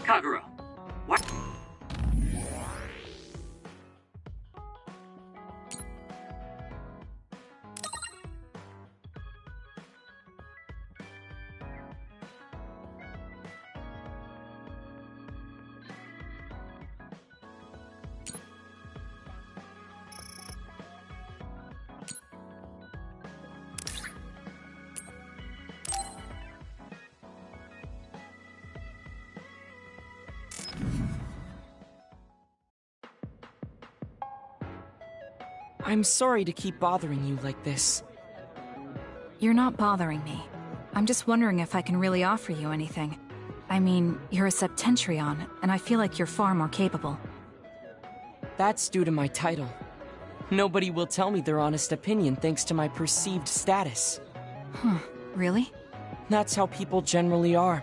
Kagura. What? I'm sorry to keep bothering you like this. You're not bothering me. I'm just wondering if I can really offer you anything. I mean, you're a Septentrion, and I feel like you're far more capable. That's due to my title. Nobody will tell me their honest opinion thanks to my perceived status. Really? That's how people generally are.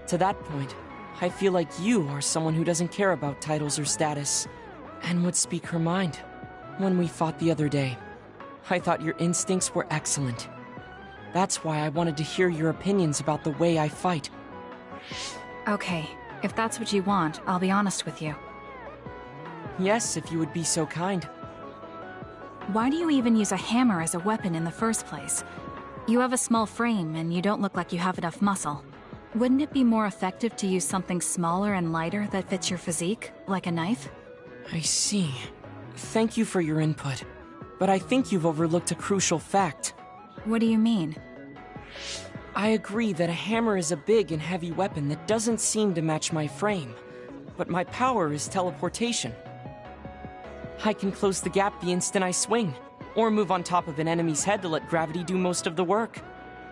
To that point, I feel like you are someone who doesn't care about titles or status, and would speak her mind. When we fought the other day, I thought your instincts were excellent. That's why I wanted to hear your opinions about the way I fight. Okay, if that's what you want, I'll be honest with you. Yes, if you would be so kind. Why do you even use a hammer as a weapon in the first place? You have a small frame, and you don't look like you have enough muscle. Wouldn't it be more effective to use something smaller and lighter that fits your physique, like a knife? I see. Thank you for your input, but I think you've overlooked a crucial fact. What do you mean? I agree that a hammer is a big and heavy weapon that doesn't seem to match my frame, but my power is teleportation. I can close the gap the instant I swing, or move on top of an enemy's head to let gravity do most of the work.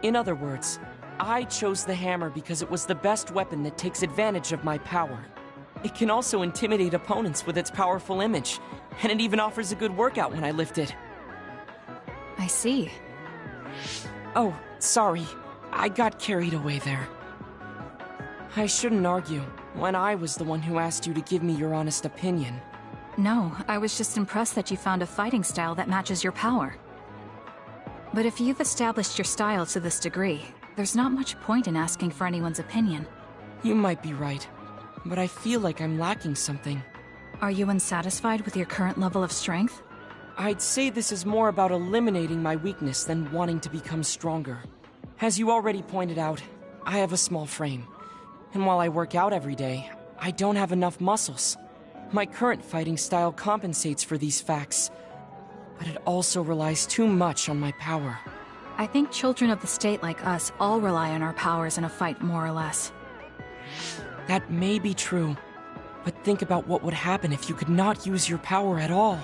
In other words, I chose the hammer because it was the best weapon that takes advantage of my power. It can also intimidate opponents with its powerful image, and it even offers a good workout when I lift it. I see. Oh, sorry. I got carried away there. I shouldn't argue, when I was the one who asked you to give me your honest opinion. No, I was just impressed that you found a fighting style that matches your power. But if you've established your style to this degree, there's not much point in asking for anyone's opinion. You might be right, but I feel like I'm lacking something. Are you unsatisfied with your current level of strength? I'd say this is more about eliminating my weakness than wanting to become stronger. As you already pointed out, I have a small frame. And while I work out every day, I don't have enough muscles. My current fighting style compensates for these facts, but it also relies too much on my power. I think children of the state like us all rely on our powers in a fight, more or less. That may be true, but think about what would happen if you could not use your power at all.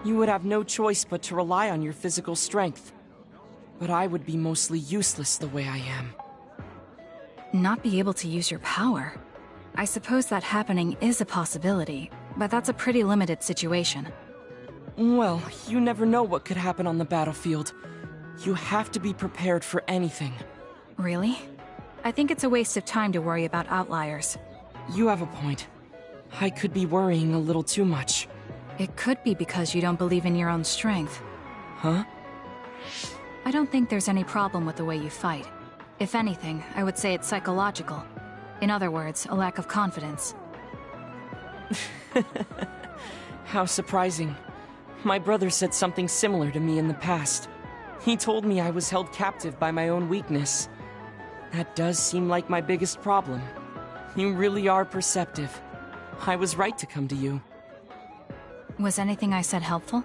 You would have no choice but to rely on your physical strength. But I would be mostly useless the way I am. Not be able to use your power? I suppose that happening is a possibility, but that's a pretty limited situation. Well, you never know what could happen on the battlefield. You have to be prepared for anything. Really? I think it's a waste of time to worry about outliers. You have a point. I could be worrying a little too much. It could be because you don't believe in your own strength. Huh? I don't think there's any problem with the way you fight. If anything, I would say it's psychological. In other words, a lack of confidence. How surprising. My brother said something similar to me in the past. He told me I was held captive by my own weakness. That does seem like my biggest problem. You really are perceptive. I was right to come to you. Was anything I said helpful?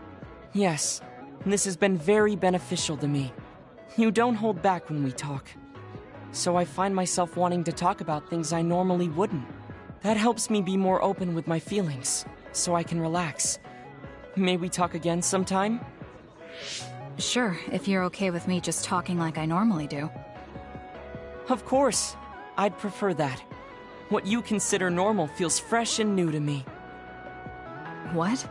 Yes. This has been very beneficial to me. You don't hold back when we talk. So I find myself wanting to talk about things I normally wouldn't. That helps me be more open with my feelings, so I can relax. May we talk again sometime? Sure, if you're okay with me just talking like I normally do. Of course. I'd prefer that. What you consider normal feels fresh and new to me. What?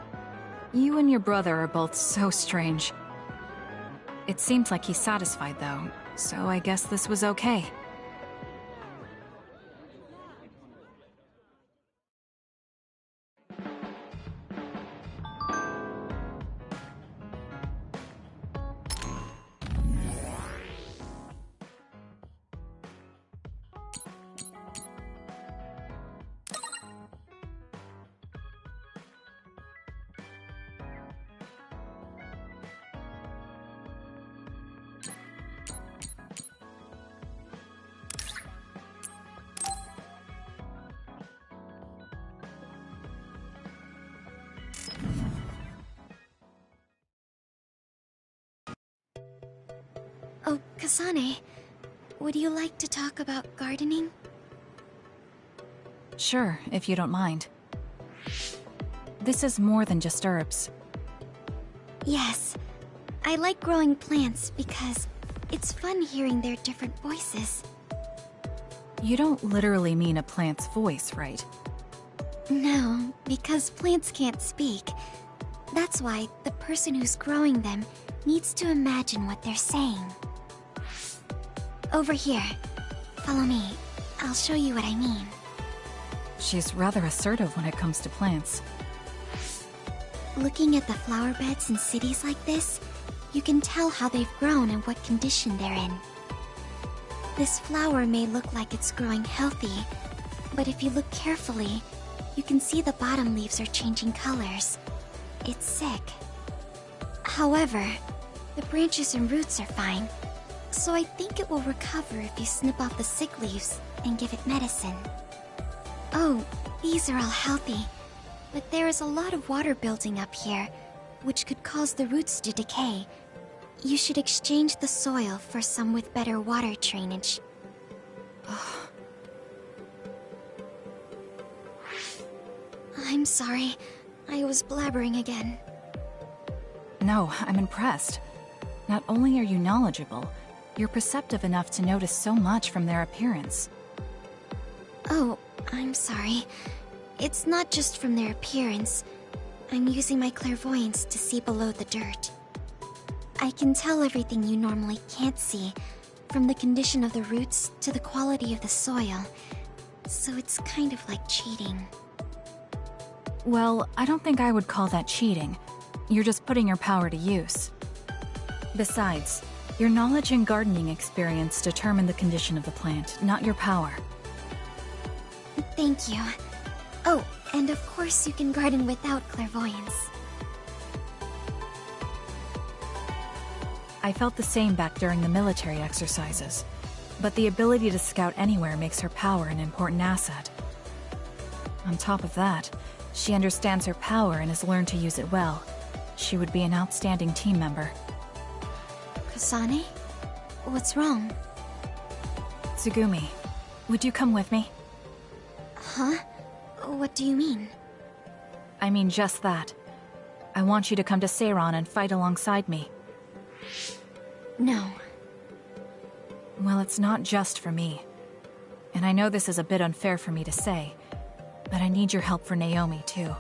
You and your brother are both so strange. It seems like he's satisfied, though, so I guess this was okay. Kasane, would you like to talk about gardening? Sure, if you don't mind. This is more than just herbs. Yes. I like growing plants because it's fun hearing their different voices. You don't literally mean a plant's voice, right? No, because plants can't speak. That's why the person who's growing them needs to imagine what they're saying. Over here. Follow me. I'll show you what I mean. She's rather assertive when it comes to plants. Looking at the flower beds in cities like this, you can tell how they've grown and what condition they're in. This flower may look like it's growing healthy, but if you look carefully, you can see the bottom leaves are changing colors. It's sick. However, the branches and roots are fine, so I think it will recover if you snip off the sick leaves and give it medicine. Oh, these are all healthy, but there is a lot of water building up here, which could cause the roots to decay. You should exchange the soil for some with better water drainage. I'm sorry. I was blabbering again. No, I'm impressed. Not only are you knowledgeable, you're perceptive enough to notice so much from their appearance. Oh, I'm sorry. It's not just from their appearance. I'm using my clairvoyance to see below the dirt. I can tell everything you normally can't see, from the condition of the roots to the quality of the soil. So it's kind of like cheating. Well, I don't think I would call that cheating. You're just putting your power to use. Besides, your knowledge and gardening experience determine the condition of the plant, not your power. Thank you. Oh, and of course you can garden without clairvoyance. I felt the same back during the military exercises, but the ability to scout anywhere makes her power an important asset. On top of that, she understands her power and has learned to use it well. She would be an outstanding team member. Kasane? What's wrong? Tsugumi, would you come with me? Huh? What do you mean? I mean just that. I want you to come to Seiran and fight alongside me. No. Well, it's not just for me. And I know this is a bit unfair for me to say, but I need your help for Naomi, too.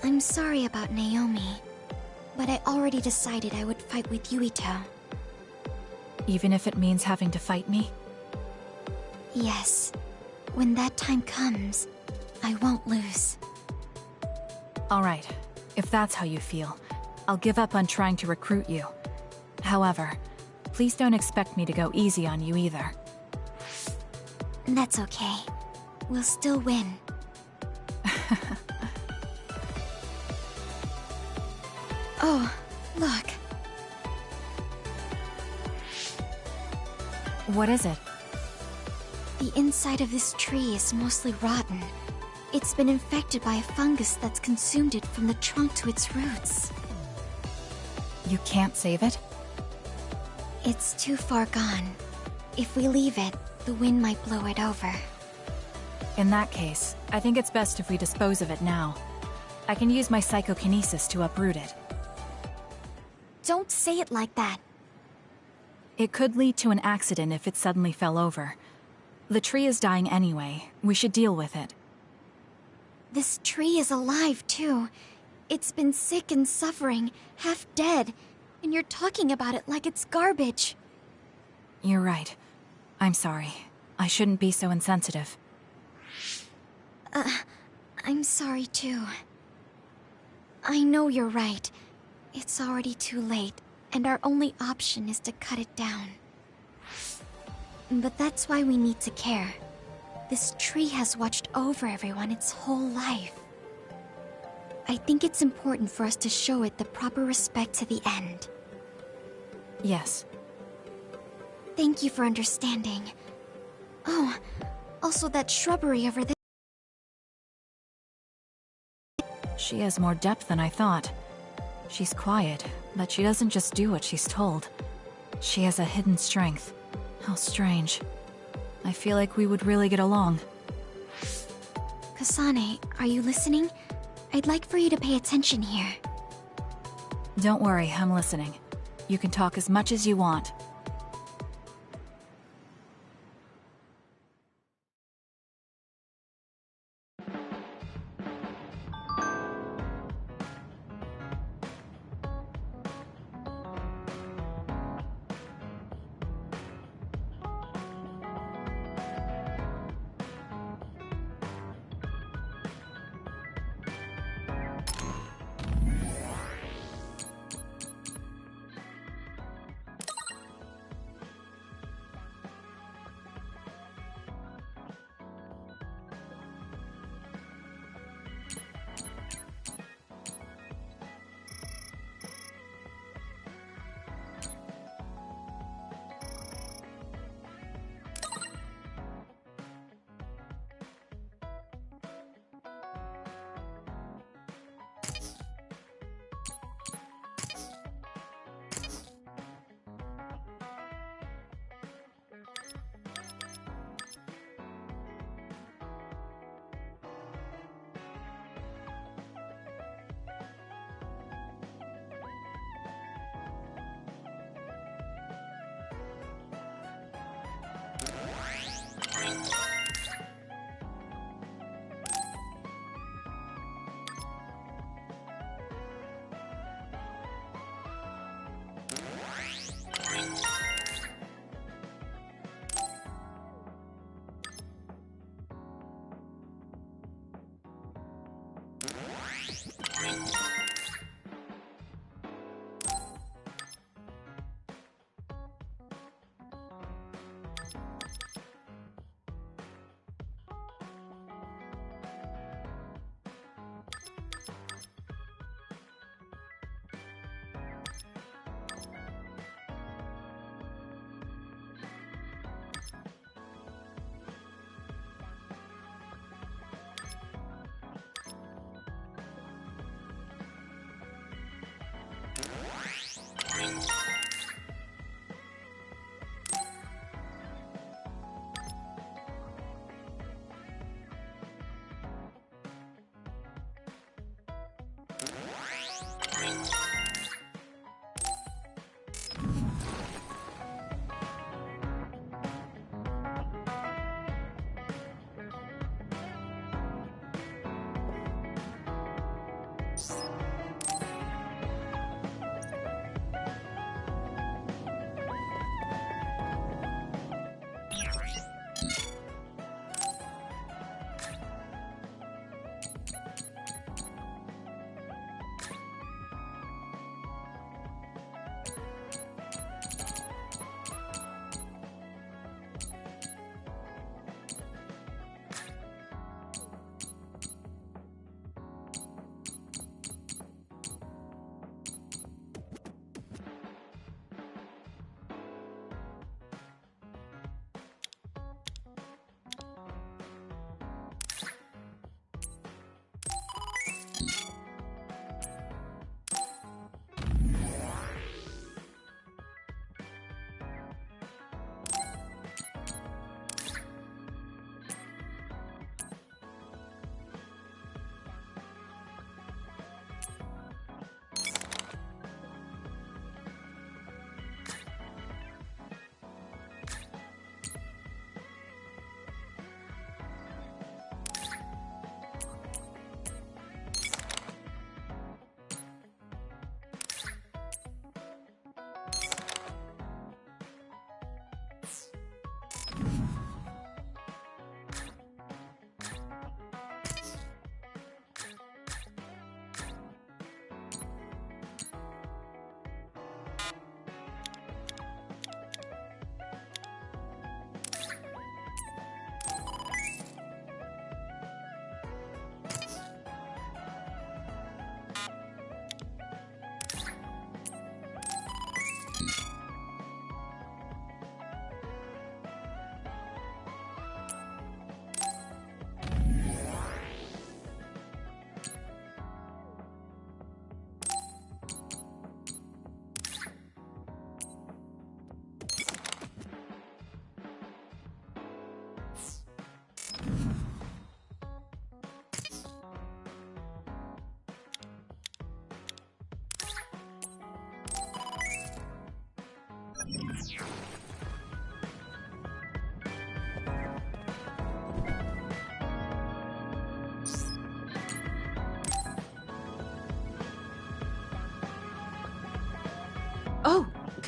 I'm sorry about Naomi, but I already decided I would fight with Yuito. Even if it means having to fight me? Yes. When that time comes, I won't lose. Alright, if that's how you feel, I'll give up on trying to recruit you. However, please don't expect me to go easy on you either. That's okay. We'll still win. Oh, look. What is it? The inside of this tree is mostly rotten. It's been infected by a fungus that's consumed it from the trunk to its roots. You can't save it? It's too far gone. If we leave it, the wind might blow it over. In that case, I think it's best if we dispose of it now. I can use my psychokinesis to uproot it. Don't say it like that. It could lead to an accident if it suddenly fell over. The tree is dying anyway. We should deal with it. This tree is alive, too. It's been sick and suffering, half dead, and you're talking about it like it's garbage. You're right. I'm sorry. I shouldn't be so insensitive. I'm sorry, too. I know you're right. It's already too late, and our only option is to cut it down. But that's why we need to care. This tree has watched over everyone its whole life. I think it's important for us to show it the proper respect to the end. Yes. Thank you for understanding. Oh, also that shrubbery over there. She has more depth than I thought. She's quiet, but she doesn't just do what she's told. She has a hidden strength. How strange. I feel like we would really get along. Kasane, are you listening? I'd like for you to pay attention here. Don't worry, I'm listening. You can talk as much as you want.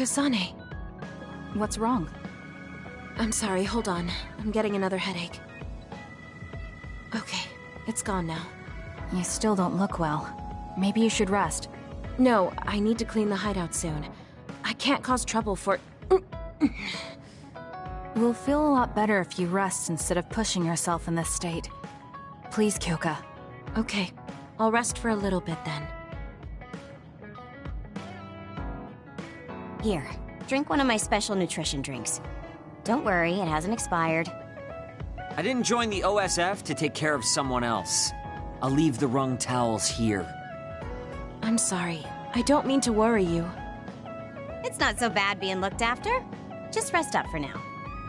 Kasane. What's wrong? I'm sorry, hold on. I'm getting another headache. Okay, it's gone now. You still don't look well. Maybe you should rest. No, I need to clean the hideout soon. I can't cause trouble for... We'll feel a lot better if you rest instead of pushing yourself in this state. Please, Kyoka. Okay, I'll rest for a little bit then. Here, drink one of my special nutrition drinks. Don't worry, it hasn't expired. I didn't join the OSF to take care of someone else. I'll leave the wrung towels here. I'm sorry. I don't mean to worry you. It's not so bad being looked after. Just rest up for now.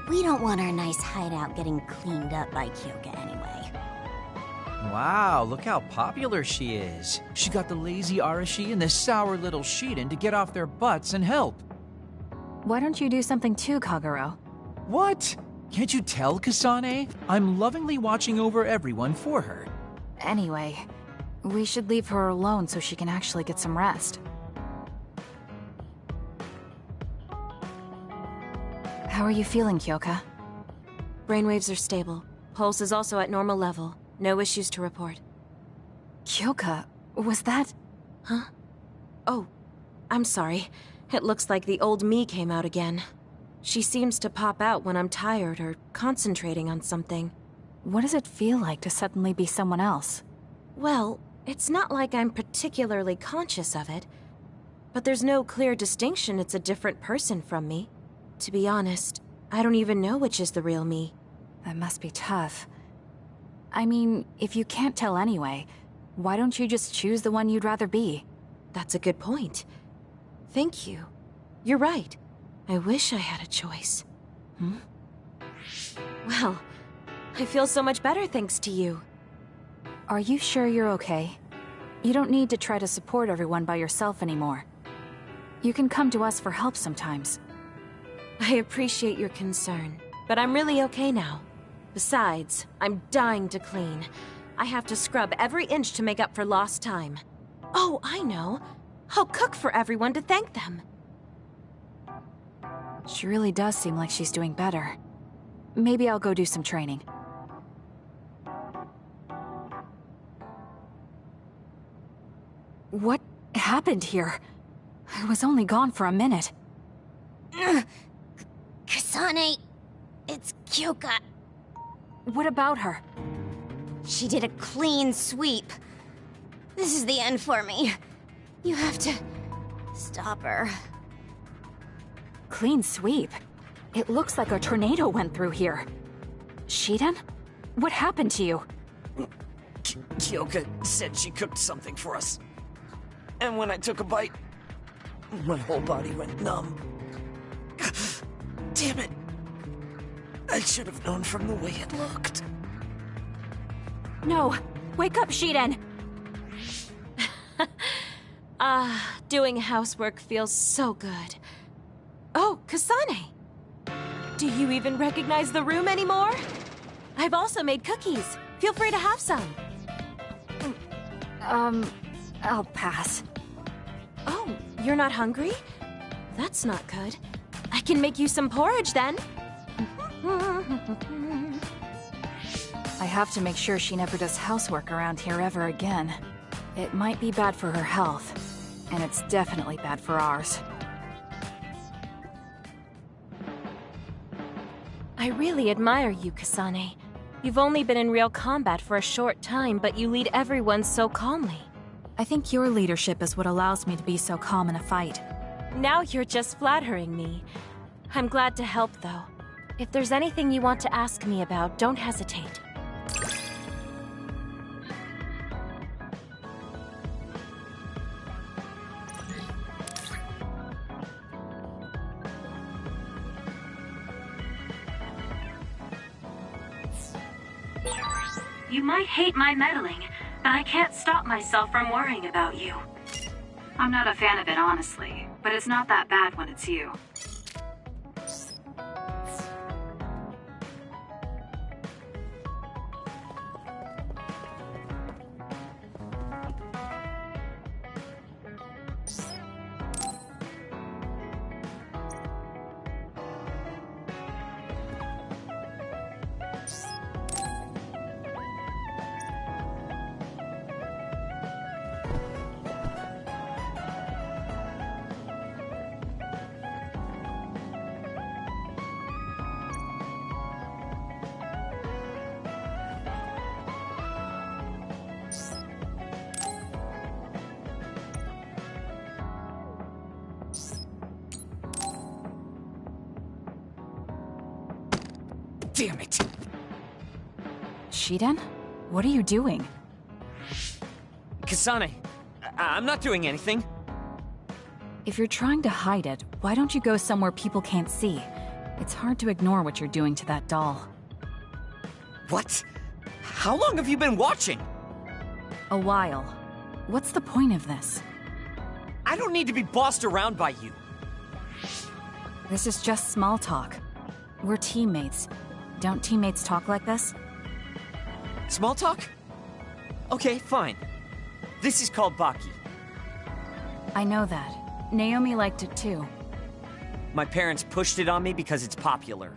We don't want our nice hideout getting cleaned up by Kyoka anyway. Wow, look how popular she is. She got the lazy Arashi and the sour little Shiden to get off their butts and help. Why don't you do something too, Kagero? What? Can't you tell, Kasane? I'm lovingly watching over everyone for her. Anyway, we should leave her alone so she can actually get some rest. How are you feeling, Kyoka? Brainwaves are stable. Pulse is also at normal level. No issues to report. Kyoka, was that... Huh? Oh, I'm sorry. It looks like the old me came out again. She seems to pop out when I'm tired or concentrating on something. What does it feel like to suddenly be someone else? Well, it's not like I'm particularly conscious of it. But there's no clear distinction it's a different person from me. To be honest, I don't even know which is the real me. That must be tough. I mean, if you can't tell anyway, why don't you just choose the one you'd rather be? That's a good point. Thank you. You're right. I wish I had a choice. Well, I feel so much better thanks to you. Are you sure you're okay? You don't need to try to support everyone by yourself anymore. You can come to us for help sometimes. I appreciate your concern, but I'm really okay now. Besides, I'm dying to clean. I have to scrub every inch to make up for lost time. Oh, I know. I'll cook for everyone to thank them. She really does seem like she's doing better. Maybe I'll go do some training. What happened here? I was only gone for a minute. Kasane, it's Kyoka. What about her? She did a clean sweep. This is the end for me. You have to stop her. Clean sweep? It looks like a tornado went through here. Shiden? What happened to you? Kyoka said she cooked something for us. And when I took a bite, my whole body went numb. Damn it. I should have known from the way it looked. No! Wake up, Shiden! Doing housework feels so good. Oh, Kasane! Do you even recognize the room anymore? I've also made cookies. Feel free to have some. I'll pass. Oh, you're not hungry? That's not good. I can make you some porridge then. I have to make sure she never does housework around here ever again. It might be bad for her health, and it's definitely bad for ours. I really admire you, Kasane. You've only been in real combat for a short time, but you lead everyone so calmly. I think your leadership is what allows me to be so calm in a fight. Now you're just flattering me. I'm glad to help, though. If there's anything you want to ask me about, don't hesitate. You might hate my meddling, but I can't stop myself from worrying about you. I'm not a fan of it, honestly, but it's not that bad when it's you. Damn it! Shiden? What are you doing? Kasane, I'm not doing anything. If you're trying to hide it, why don't you go somewhere people can't see? It's hard to ignore what you're doing to that doll. What? How long have you been watching? A while. What's the point of this? I don't need to be bossed around by you. This is just small talk. We're teammates. Don't teammates talk like this? Small talk? Okay, fine. This is called Baki. I know that. Naomi liked it too. My parents pushed it on me because it's popular.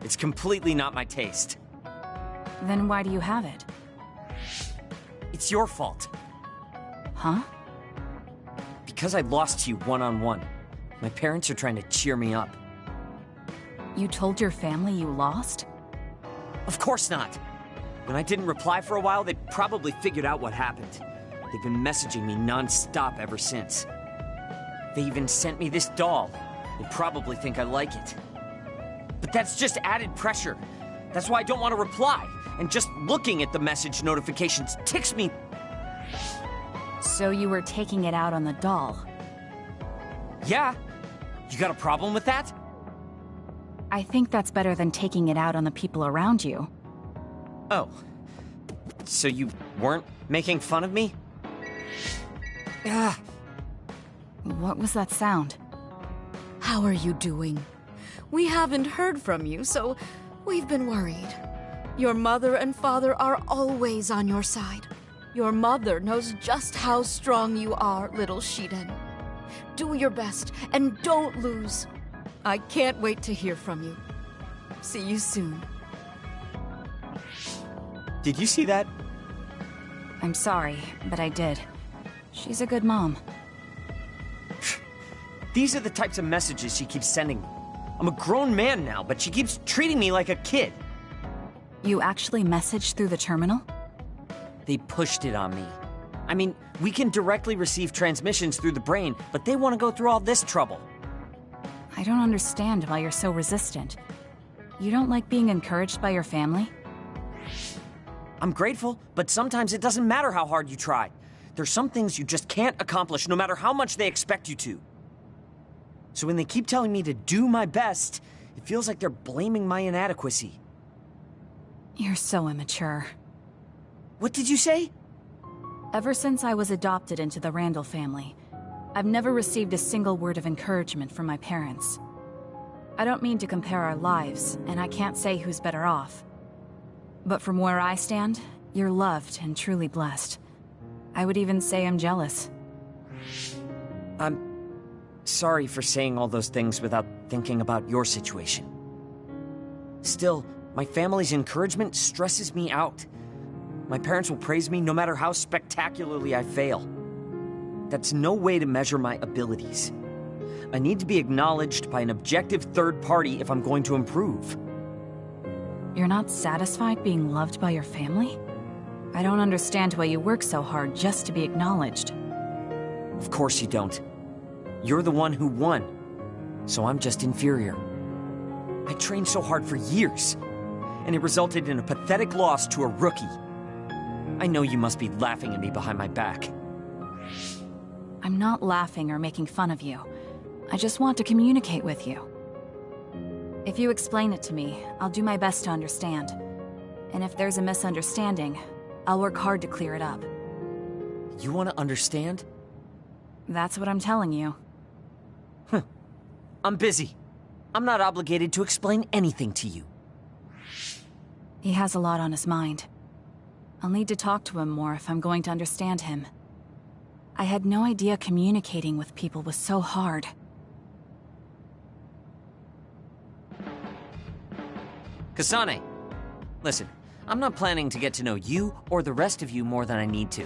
It's completely not my taste. Then why do you have it? It's your fault. Huh? Because I lost to you one-on-one. My parents are trying to cheer me up. You told your family you lost? Of course not. When I didn't reply for a while, they probably figured out what happened. They've been messaging me non-stop ever since. They even sent me this doll. They probably think I like it. But that's just added pressure. That's why I don't want to reply. And just looking at the message notifications ticks me. So you were taking it out on the doll? Yeah. You got a problem with that? I think that's better than taking it out on the people around you. Oh. So you weren't making fun of me? Ah. What was that sound? How are you doing? We haven't heard from you, so we've been worried. Your mother and father are always on your side. Your mother knows just how strong you are, little Shiden. Do your best, and don't lose. I can't wait to hear from you. See you soon. Did you see that? I'm sorry, but I did. She's a good mom. These are the types of messages she keeps sending me. I'm a grown man now, but she keeps treating me like a kid. You actually messaged through the terminal? They pushed it on me. I mean, we can directly receive transmissions through the brain, but they want to go through all this trouble. I don't understand why you're so resistant. You don't like being encouraged by your family? I'm grateful, but sometimes it doesn't matter how hard you try. There's some things you just can't accomplish no matter how much they expect you to. So when they keep telling me to do my best, it feels like they're blaming my inadequacy. You're so immature. What did you say? Ever since I was adopted into the Randall family, I've never received a single word of encouragement from my parents. I don't mean to compare our lives, and I can't say who's better off. But from where I stand, you're loved and truly blessed. I would even say I'm jealous. I'm sorry for saying all those things without thinking about your situation. Still, my family's encouragement stresses me out. My parents will praise me no matter how spectacularly I fail. That's no way to measure my abilities. I need to be acknowledged by an objective third party if I'm going to improve. You're not satisfied being loved by your family? I don't understand why you work so hard just to be acknowledged. Of course you don't. You're the one who won, so I'm just inferior. I trained so hard for years, and it resulted in a pathetic loss to a rookie. I know you must be laughing at me behind my back. I'm not laughing or making fun of you. I just want to communicate with you. If you explain it to me, I'll do my best to understand. And if there's a misunderstanding, I'll work hard to clear it up. You want to understand? That's what I'm telling you. I'm busy. I'm not obligated to explain anything to you. He has a lot on his mind. I'll need to talk to him more if I'm going to understand him. I had no idea communicating with people was so hard. Kasane, listen, I'm not planning to get to know you or the rest of you more than I need to.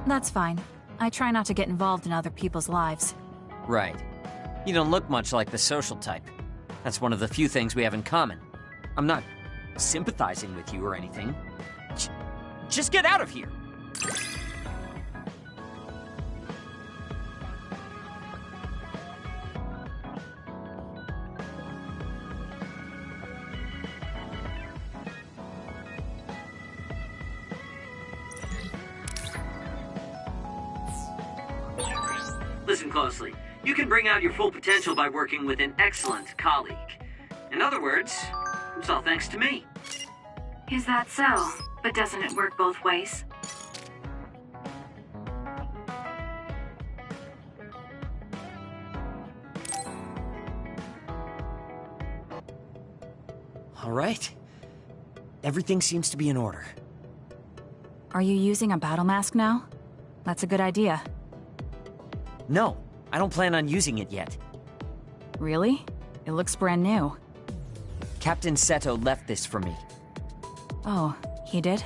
That's fine. I try not to get involved in other people's lives. Right. You don't look much like the social type. That's one of the few things we have in common. I'm not sympathizing with you or anything. Just get out of here! closely. You can bring out your full potential by working with an excellent colleague. In other words, it's all thanks to me. Is that so? But doesn't it work both ways? All right. Everything seems to be in order. Are you using a battle mask now? That's a good idea. No, I don't plan on using it yet. Really? It looks brand new. Captain Seto left this for me. Oh, he did?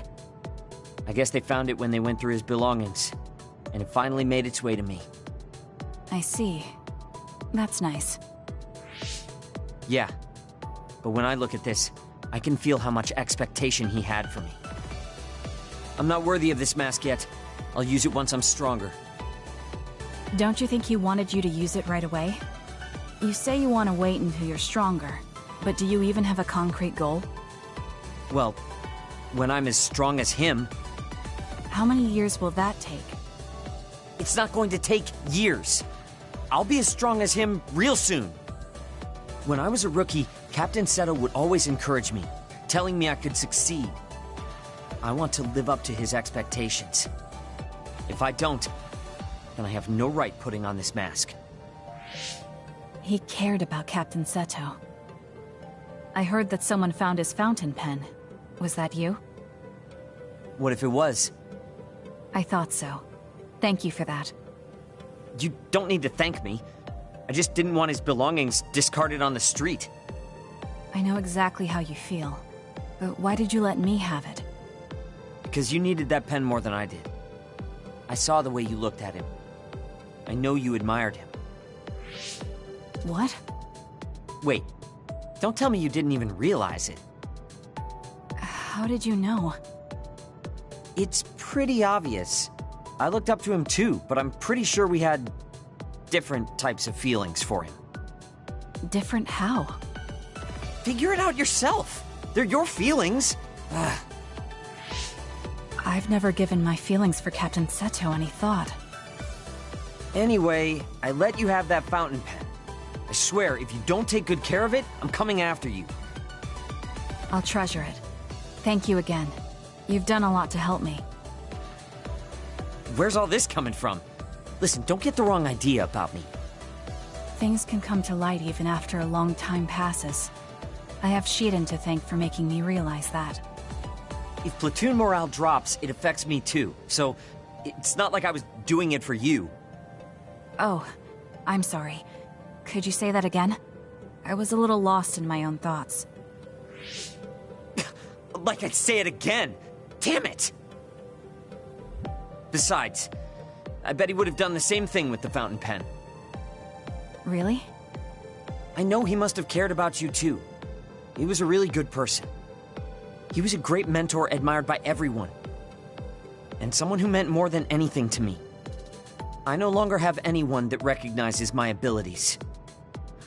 I guess they found it when they went through his belongings, and it finally made its way to me. I see. That's nice. Yeah. But when I look at this, I can feel how much expectation he had for me. I'm not worthy of this mask yet. I'll use it once I'm stronger. Don't you think he wanted you to use it right away? You say you want to wait until you're stronger, but do you even have a concrete goal? Well, when I'm as strong as him... How many years will that take? It's not going to take years. I'll be as strong as him real soon. When I was a rookie, Captain Seto would always encourage me, telling me I could succeed. I want to live up to his expectations. If I don't, then I have no right putting on this mask. He cared about Captain Seto. I heard that someone found his fountain pen. Was that you? What if it was? I thought so. Thank you for that. You don't need to thank me. I just didn't want his belongings discarded on the street. I know exactly how you feel. But why did you let me have it? Because you needed that pen more than I did. I saw the way you looked at him. I know you admired him. What? Wait. Don't tell me you didn't even realize it. How did you know? It's pretty obvious. I looked up to him too, but I'm pretty sure we had different types of feelings for him. Different how? Figure it out yourself. They're your feelings. I've never given my feelings for Captain Seto any thought. Anyway, I let you have that fountain pen. I swear, if you don't take good care of it, I'm coming after you. I'll treasure it. Thank you again. You've done a lot to help me. Where's all this coming from? Listen, don't get the wrong idea about me. Things can come to light even after a long time passes. I have Shiden to thank for making me realize that. If platoon morale drops, it affects me too. So, it's not like I was doing it for you. Oh, I'm sorry. Could you say that again? I was a little lost in my own thoughts. Like I'd say it again! Damn it! Besides, I bet he would have done the same thing with the fountain pen. Really? I know he must have cared about you too. He was a really good person. He was a great mentor admired by everyone. And someone who meant more than anything to me. I no longer have anyone that recognizes my abilities.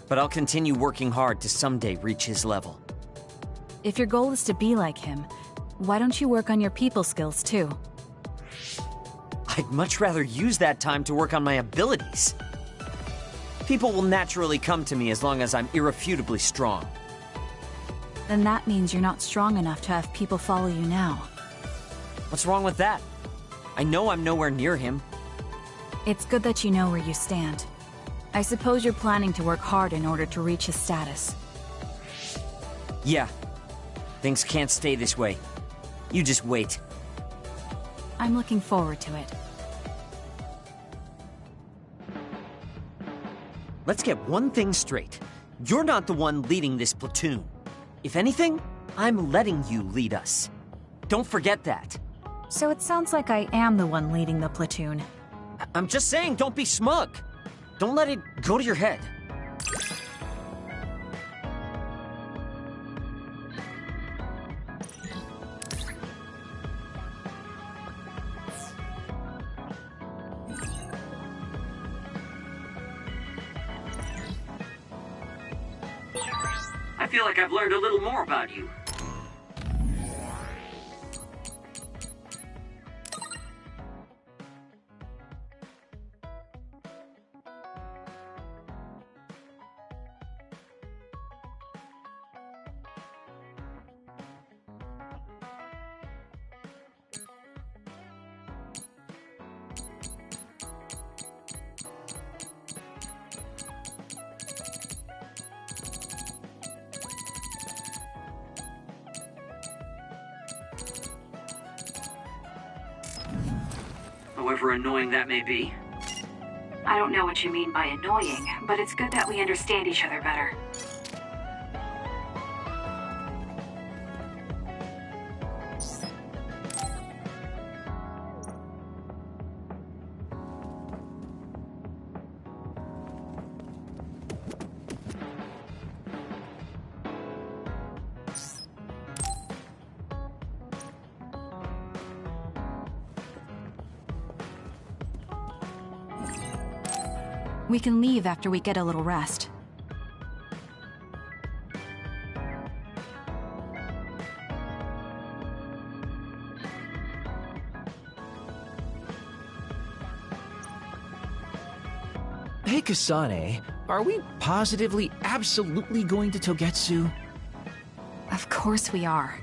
But I'll continue working hard to someday reach his level. If your goal is to be like him, why don't you work on your people skills too? I'd much rather use that time to work on my abilities. People will naturally come to me as long as I'm irrefutably strong. Then that means you're not strong enough to have people follow you now. What's wrong with that? I know I'm nowhere near him. It's good that you know where you stand. I suppose you're planning to work hard in order to reach his status. Yeah. Things can't stay this way. You just wait. I'm looking forward to it. Let's get one thing straight. You're not the one leading this platoon. If anything, I'm letting you lead us. Don't forget that. So it sounds like I am the one leading the platoon. I'm just saying, don't be smug. Don't let it go to your head. I feel like I've learned a little more about you. however annoying that may be. I don't know what you mean by annoying, but it's good that we understand each other better. We can leave after we get a little rest. Hey, Kasane, are we positively, absolutely going to Togetsu? Of course we are.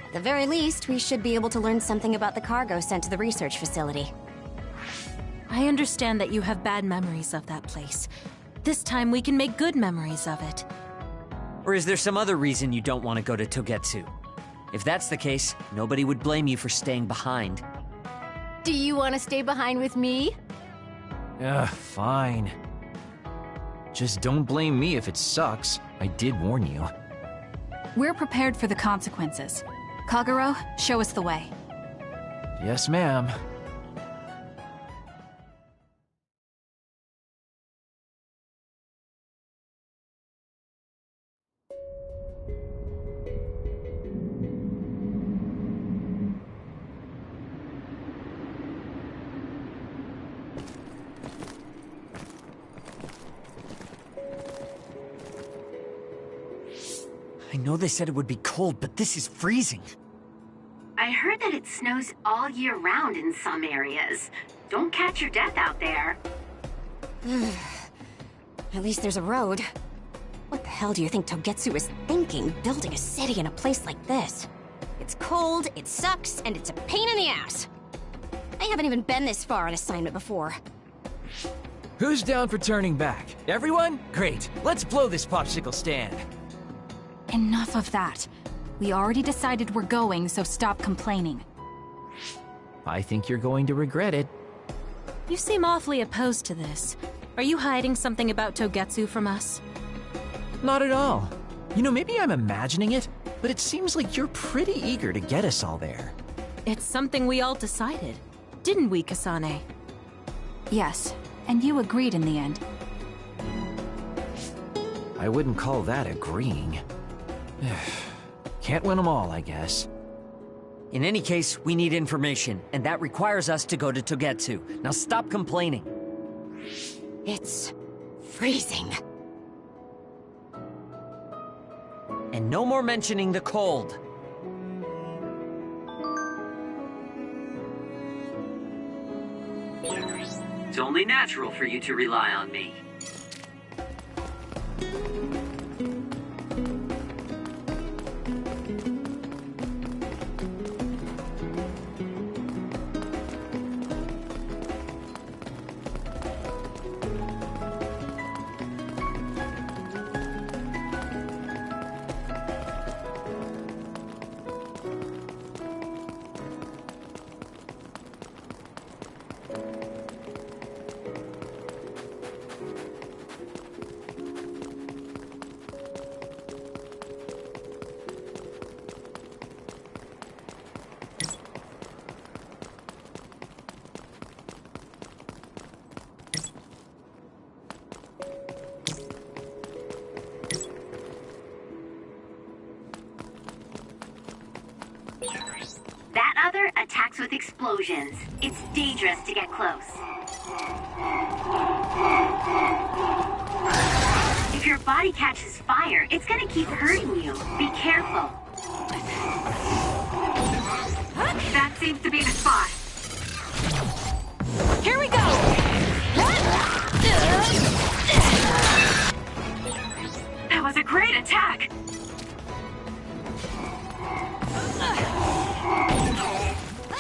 At the very least, we should be able to learn something about the cargo sent to the research facility. I understand that you have bad memories of that place. This time we can make good memories of it. Or is there some other reason you don't want to go to Togetsu? If that's the case, nobody would blame you for staying behind. Do you want to stay behind with me? Fine. Just don't blame me if it sucks. I did warn you. We're prepared for the consequences. Kagero, show us the way. Yes, ma'am. I know they said it would be cold, but this is freezing. I heard that it snows all year round in some areas. Don't catch your death out there. At least there's a road. What the hell do you think Togetsu is thinking, building a city in a place like this? It's cold, it sucks, and it's a pain in the ass. I haven't even been this far on assignment before. Who's down for turning back? Everyone? Great. Let's blow this popsicle stand. Enough of that. We already decided we're going, so stop complaining. I think you're going to regret it. You seem awfully opposed to this. Are you hiding something about Togetsu from us? Not at all. You know, maybe I'm imagining it, but it seems like you're pretty eager to get us all there. It's something we all decided. Didn't we, Kasane? Yes, and you agreed in the end. I wouldn't call that agreeing. Can't win them all, I guess. In any case, we need information, and that requires us to go to Togetsu. Now stop complaining. It's freezing. And no more mentioning the cold. It's only natural for you to rely on me. That other attacks with explosions. It's dangerous to get close. If your body catches fire, it's gonna keep hurting you. Be careful. That seems to be the spot. Here we go! That was a great attack!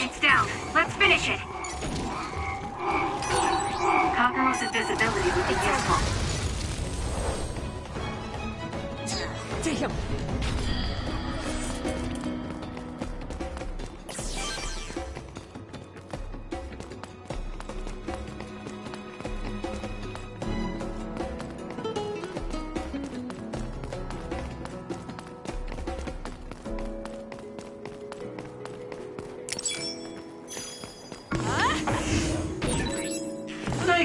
It's down. Let's finish it. Kagero's invisibility would be useful. Damn!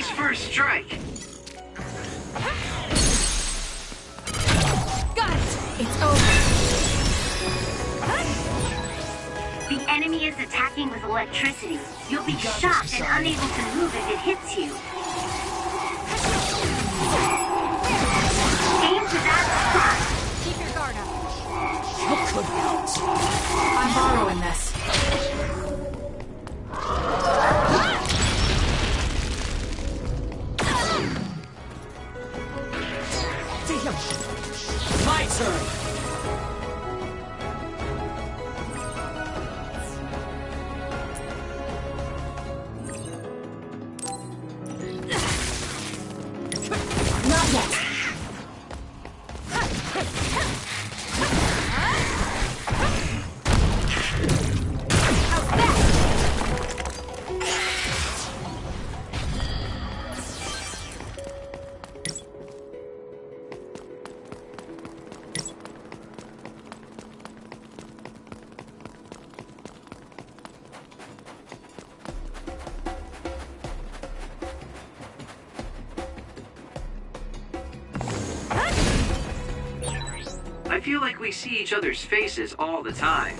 Nice first strike. Got it! It's over. The enemy is attacking with electricity. You'll be shocked and unable to move if it hits you. Aim for that spot. Keep your guard up. You could help. I'm borrowing this. Damn! My turn! Not yet. I feel like we see each other's faces all the time.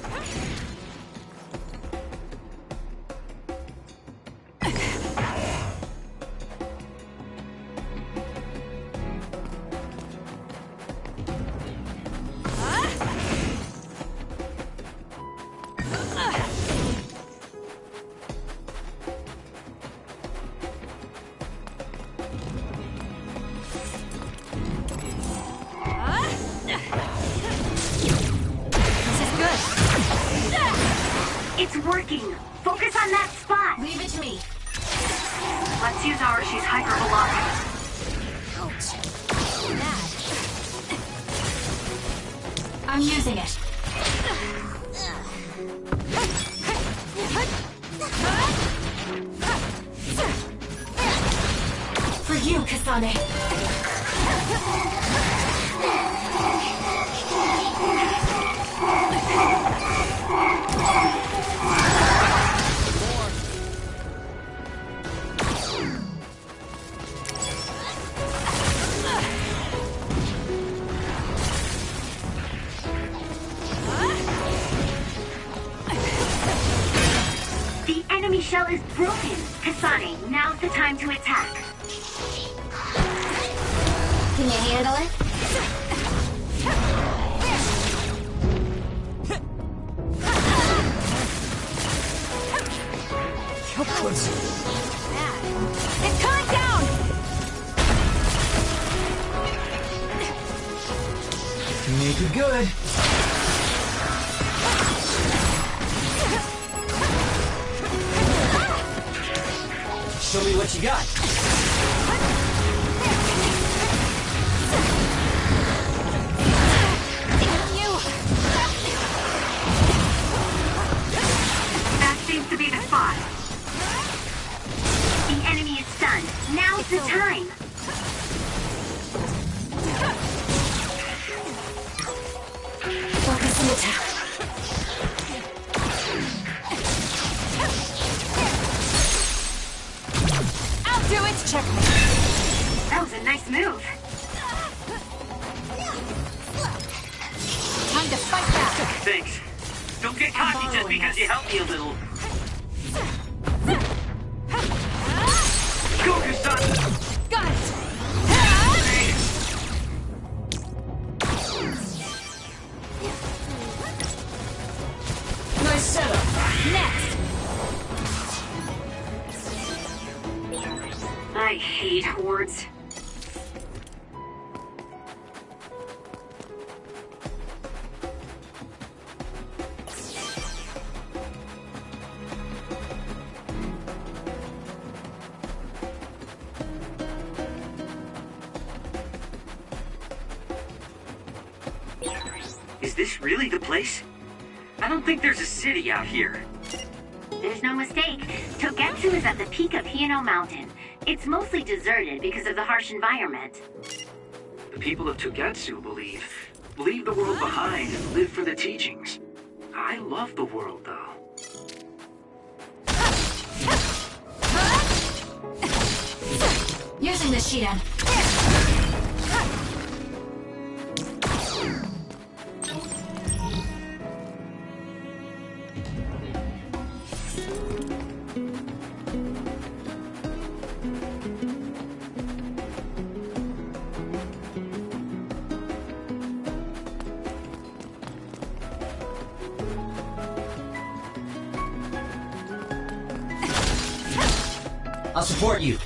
It's working. Focus on that spot. Leave it to me. Let's use Arashi's hypervelocity. I'm using it. For you, Kasane. The enemy shell is broken. Kasane, now's the time to attack. Can you handle it? It's coming down! Make it good. Show me what you got. That seems to be the spot. The enemy is stunned. Now's the time. Focus and attack. I'll do it! Check me. That was a nice move. Time to fight back. Thanks. Don't get cocky just because you helped me a little. Go, Kasane! Got it! Nice setup! Next! I hate hordes. Is this really the place? I don't think there's a city out here. There's no mistake. Togetsu is at the peak of Hino Mountain. It's mostly deserted because of the harsh environment. The people of Togetsu leave the world behind and live for the teachings. I love the world, though. this sheet in. I'll support you.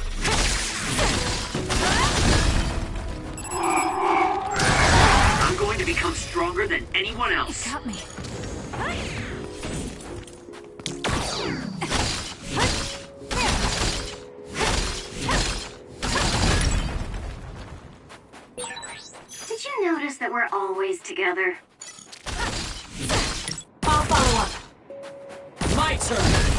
I'm going to become stronger than anyone else. Got me. Did you notice that we're always together? I'll follow up. My turn.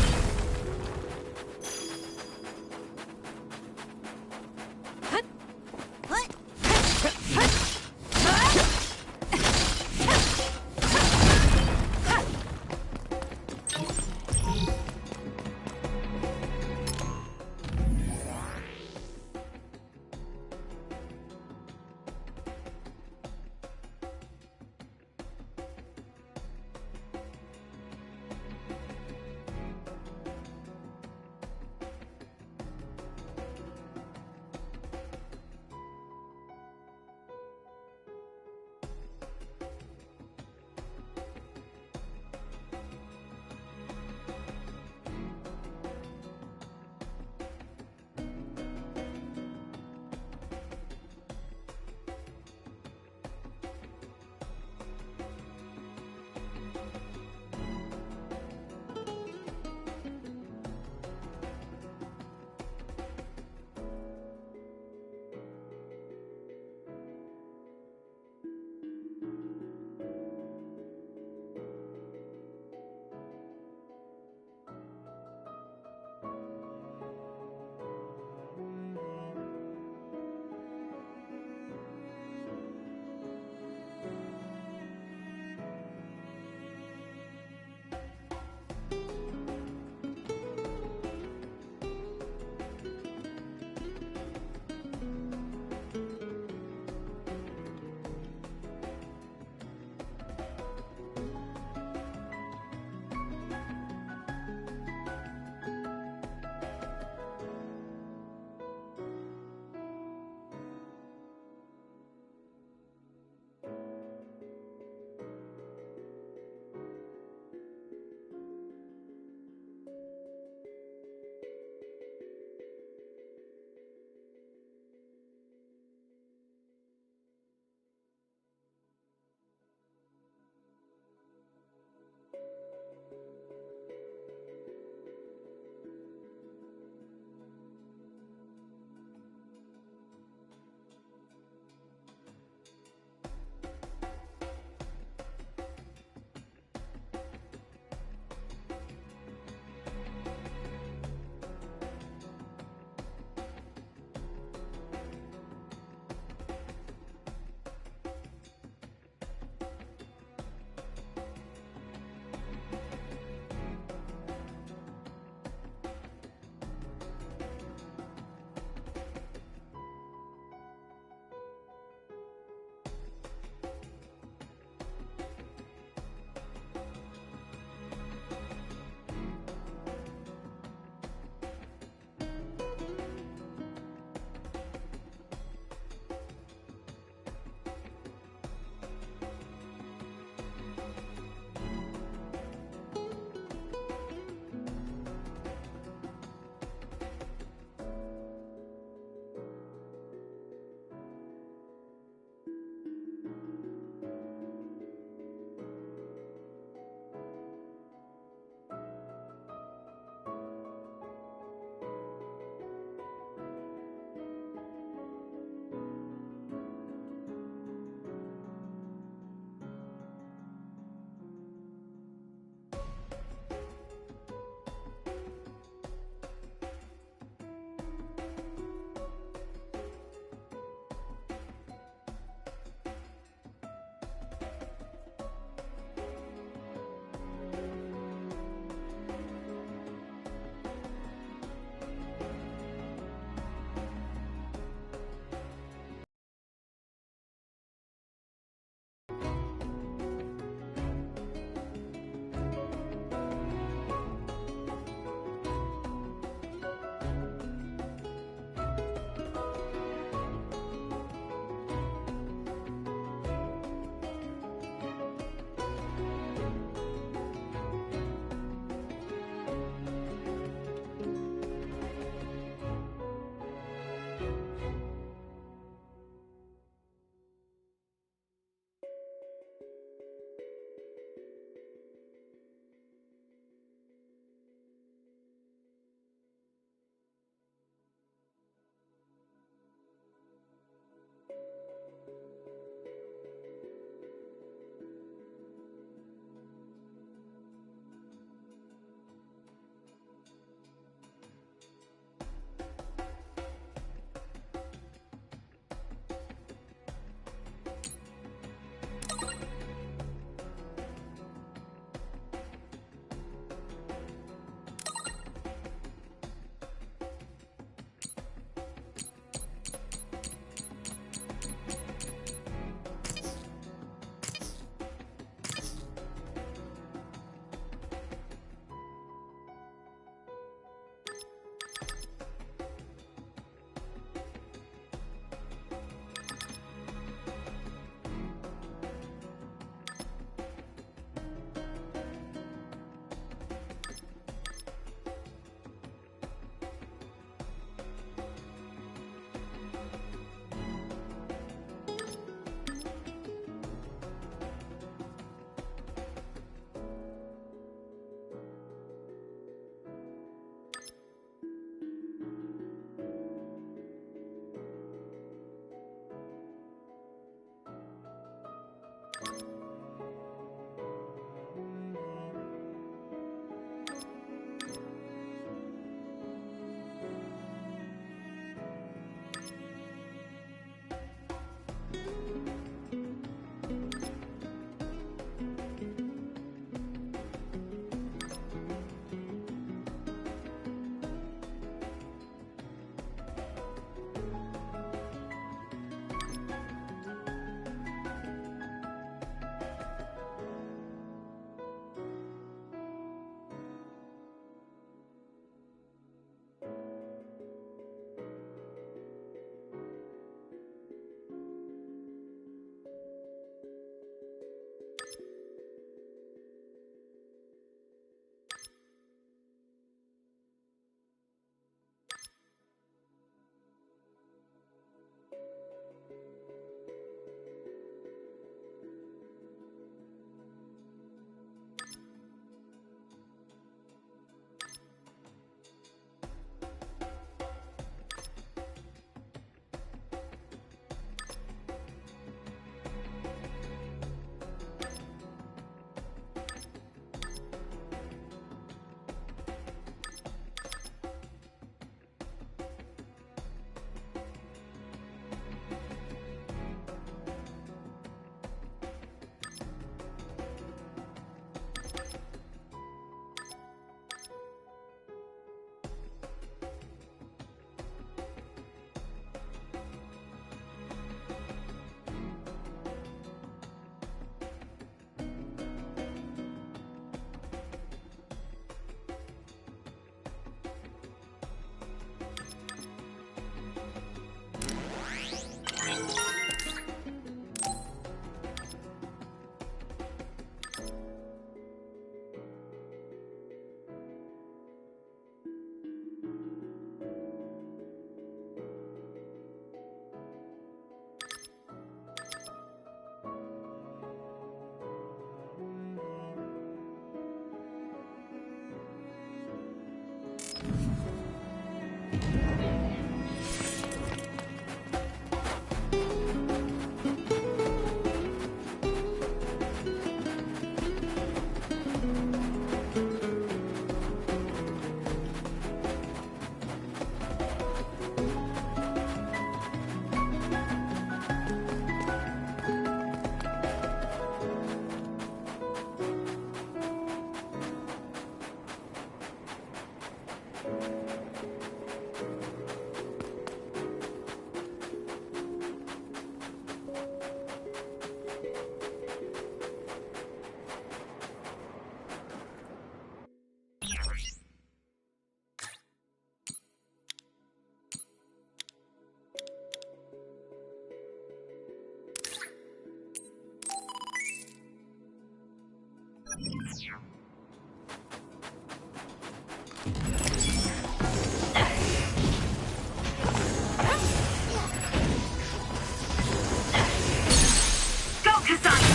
Go, Kasane!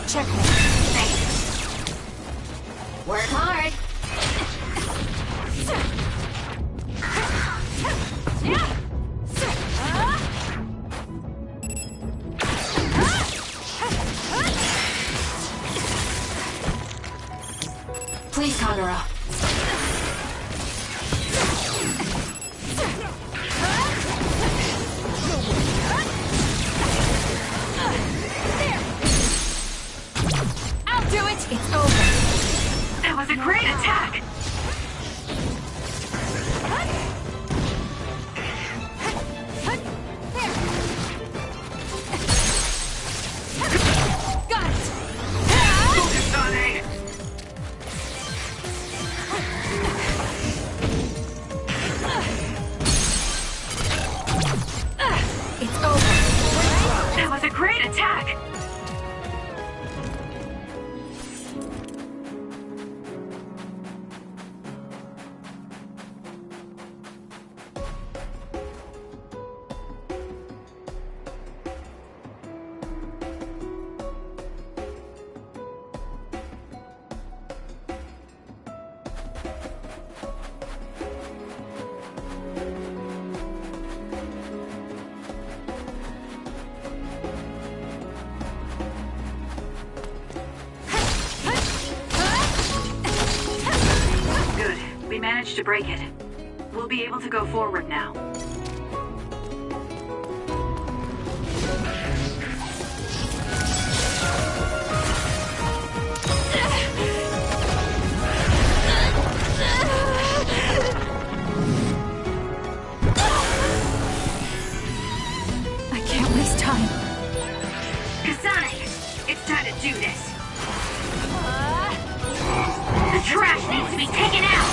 Checkmate. Work hard. Please, Kagura. I'll do it! It's over. That was a great attack! Got it! Kasane! It's over. That was a great attack! Good. We managed to break it. We'll be able to go forward now. I can't waste time. Kasane! It's time to do this! The trash needs to be taken out!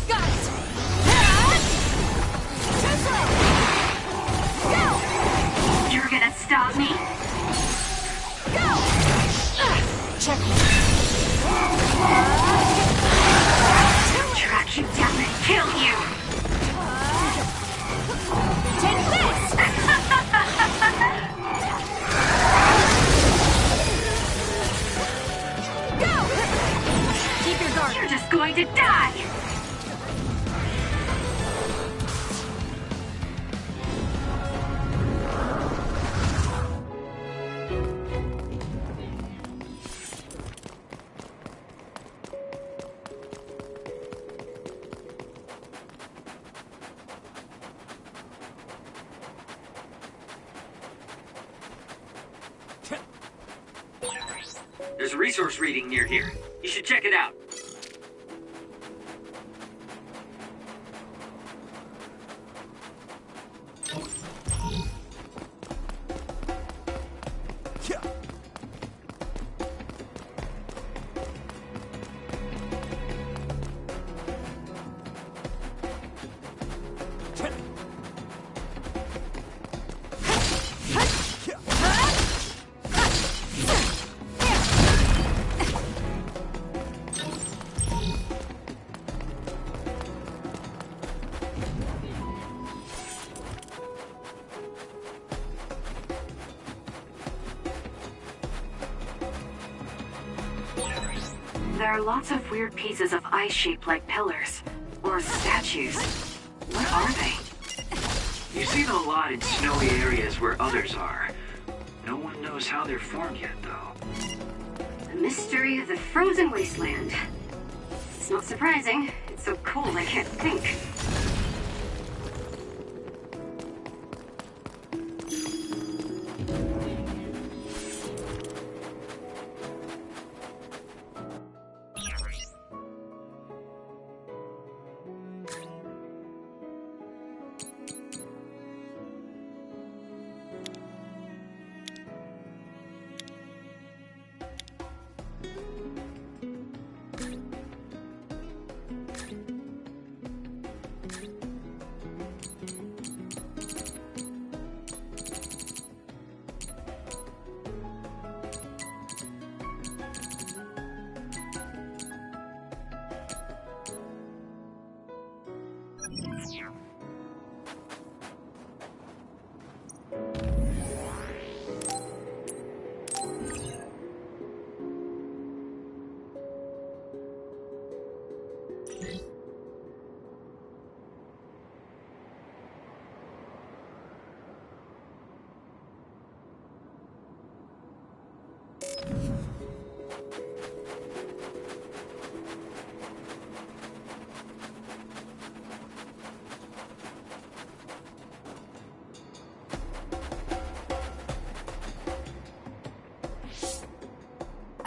Got it! You're gonna stop me? Checkmate. Track you down and kill you! Take this! Keep your guard! You're just going to die! There's a resource reading near here. You should check it out. There are lots of weird pieces of ice shaped like pillars. Or statues. What are they? You see them a lot in snowy areas where others are. No one knows how they're formed yet, though. The mystery of the frozen wasteland. It's not surprising. It's so cold I can't think.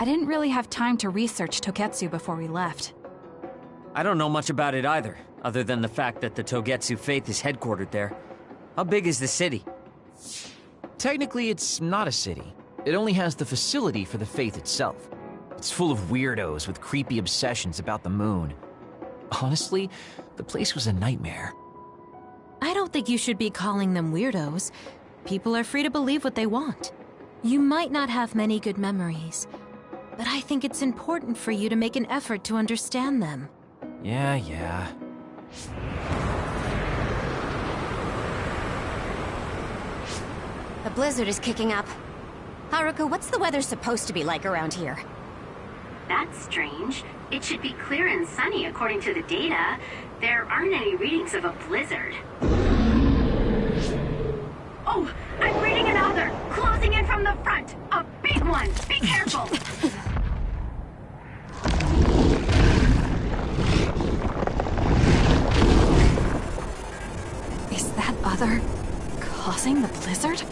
I didn't really have time to research Togetsu before we left. I don't know much about it either, other than the fact that the Togetsu faith is headquartered there. How big is the city? Technically, it's not a city. It only has the facility for the faith itself. It's full of weirdos with creepy obsessions about the moon. Honestly, the place was a nightmare. I don't think you should be calling them weirdos. People are free to believe what they want. You might not have many good memories, but I think it's important for you to make an effort to understand them. Yeah. The blizzard is kicking up. Haruka, what's the weather supposed to be like around here? That's strange. It should be clear and sunny according to the data. There aren't any readings of a blizzard. Oh, I'm reading another! Closing in from the front! A big one! Be careful! Is that other causing the blizzard?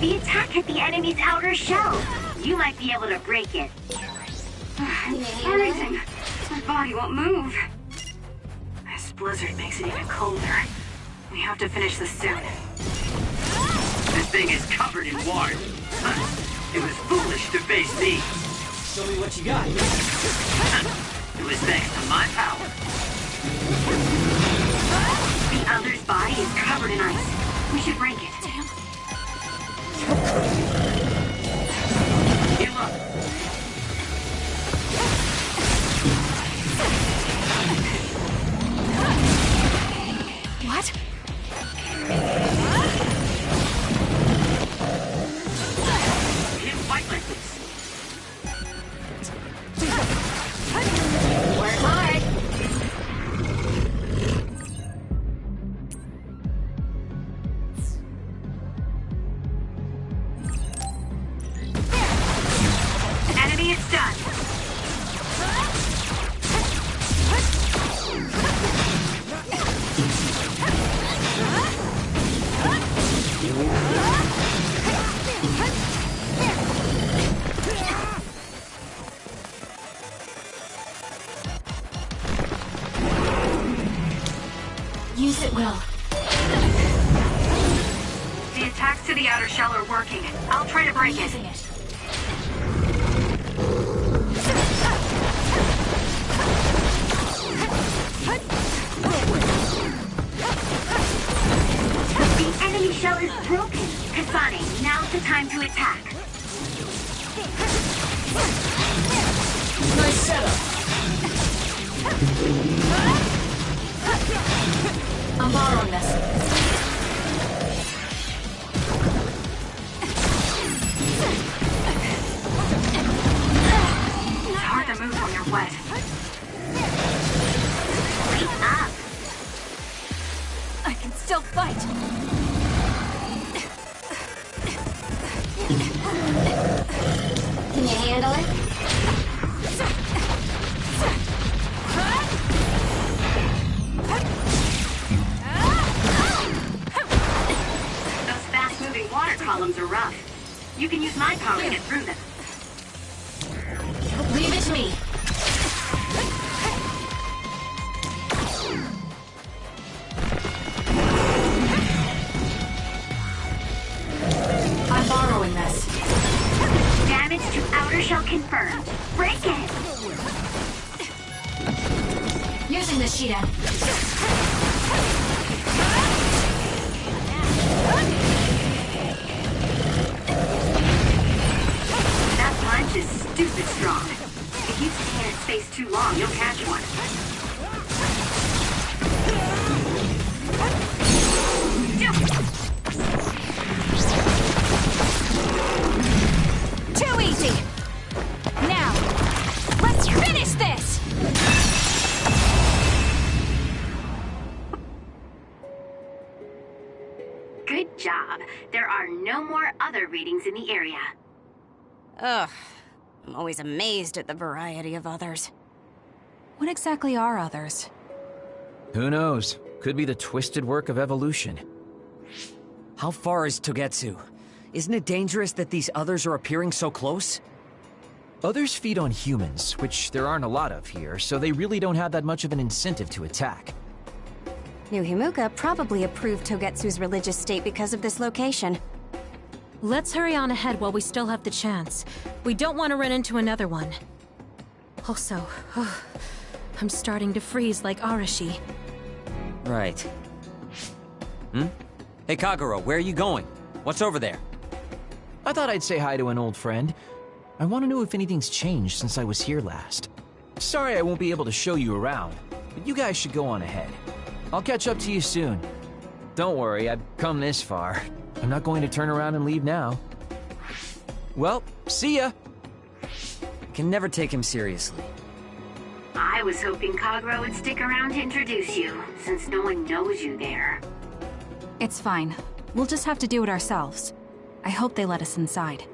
The attack hit the enemy's outer shell. You might be able to break it. I'm freezing. My body won't move. This blizzard makes it even colder. We have to finish this soon. This thing is covered in ward. It was foolish to face me. Show me what you got. It was thanks to my power. The other's body is covered in ice. We should break it. Damn. Heal up. What? Hit fight like this. Work hard. Enemy is done. Use it well. The attacks to the outer shell are working. I'll try to break it. The enemy shell is broken. Kasane, now's the time to attack. Nice setup. I'm borrowing this. It's hard to move when you're wet. Wake up. I can still fight. Can you handle it? Those fast-moving water columns are rough. You can use my power to get through them. Leave it to me. I'm borrowing this. Damage to outer shell confirmed. Break it! Using the sheet end. That punch is stupid strong. If you stay in its face too long, you'll catch one. Too easy. Now, let's finish this. Good job. There are no more other readings in the area. Ugh. I'm always amazed at the variety of others. What exactly are others? Who knows? Could be the twisted work of evolution. How far is Togetsu? Isn't it dangerous that these others are appearing so close? Others feed on humans, which there aren't a lot of here, so they really don't have that much of an incentive to attack. New Himuka probably approved Togetsu's religious state because of this location. Let's hurry on ahead while we still have the chance. We don't want to run into another one. Also, I'm starting to freeze like Arashi. Right. Hey Kagero, where are you going? What's over there? I thought I'd say hi to an old friend. I want to know if anything's changed since I was here last. Sorry I won't be able to show you around, but you guys should go on ahead. I'll catch up to you soon. Don't worry, I've come this far. I'm not going to turn around and leave now. Well, see ya! I can never take him seriously. I was hoping Kagero would stick around to introduce you, since no one knows you there. It's fine. We'll just have to do it ourselves. I hope they let us inside.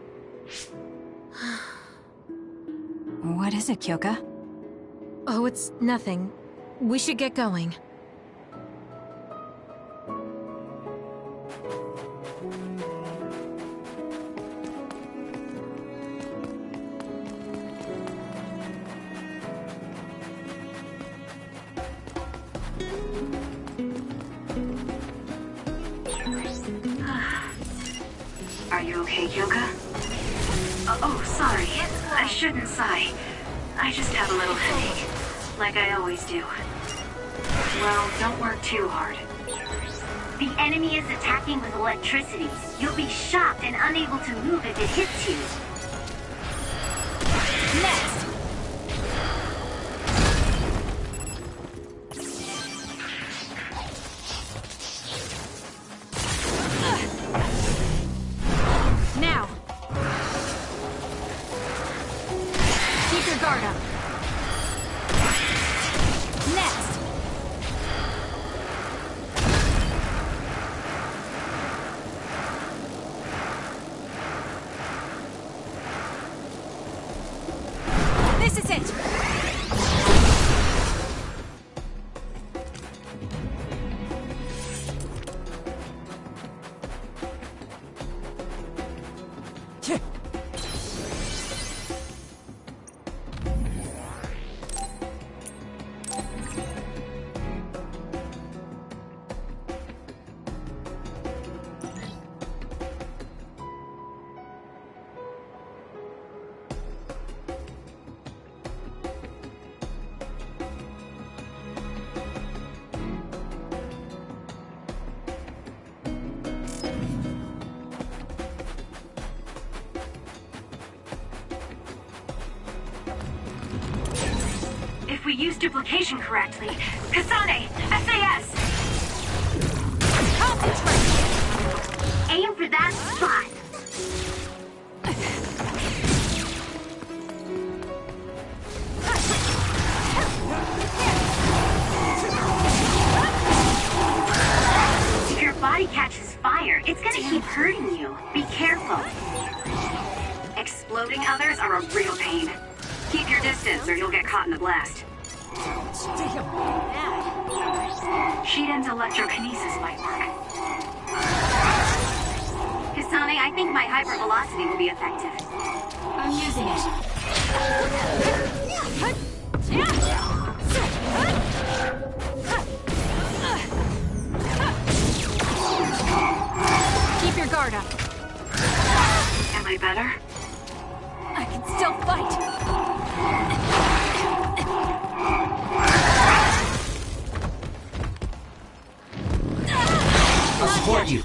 What is it, Kyoka? Oh, it's nothing. We should get going. Are you okay, Kyoka? Oh, sorry. I shouldn't sigh. I just have a little headache, like I always do. Well, don't work too hard. The enemy is attacking with electricity. You'll be shocked and unable to move if it hits you. Next! Now! Keep your guard up. Next! This is it! If we use duplication correctly, Kasane, SAS! Concentrate! Aim for that spot! If your body catches fire, it's gonna keep hurting you. Be careful. Exploding others are a real pain. Keep your distance or you'll get caught in the blast. Shiden's electrokinesis might work. Kasane, I think my hypervelocity will be effective. I'm using it. Keep your guard up. Am I better? I can still fight. I'll support you.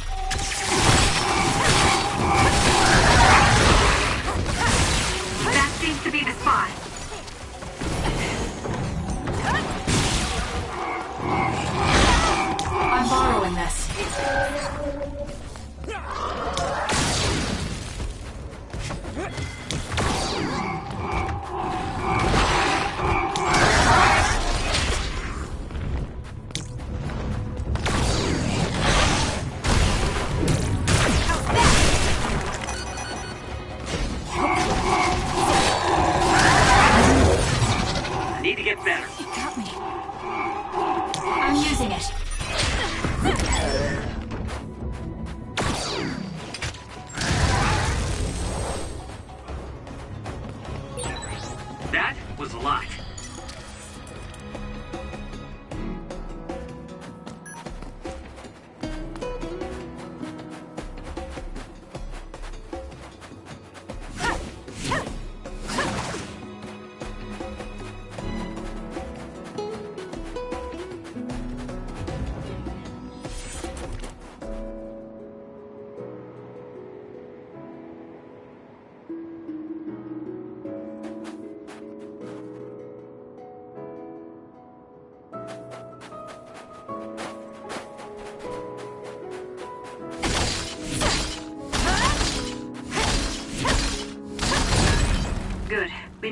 That seems to be the spot. I'm borrowing this.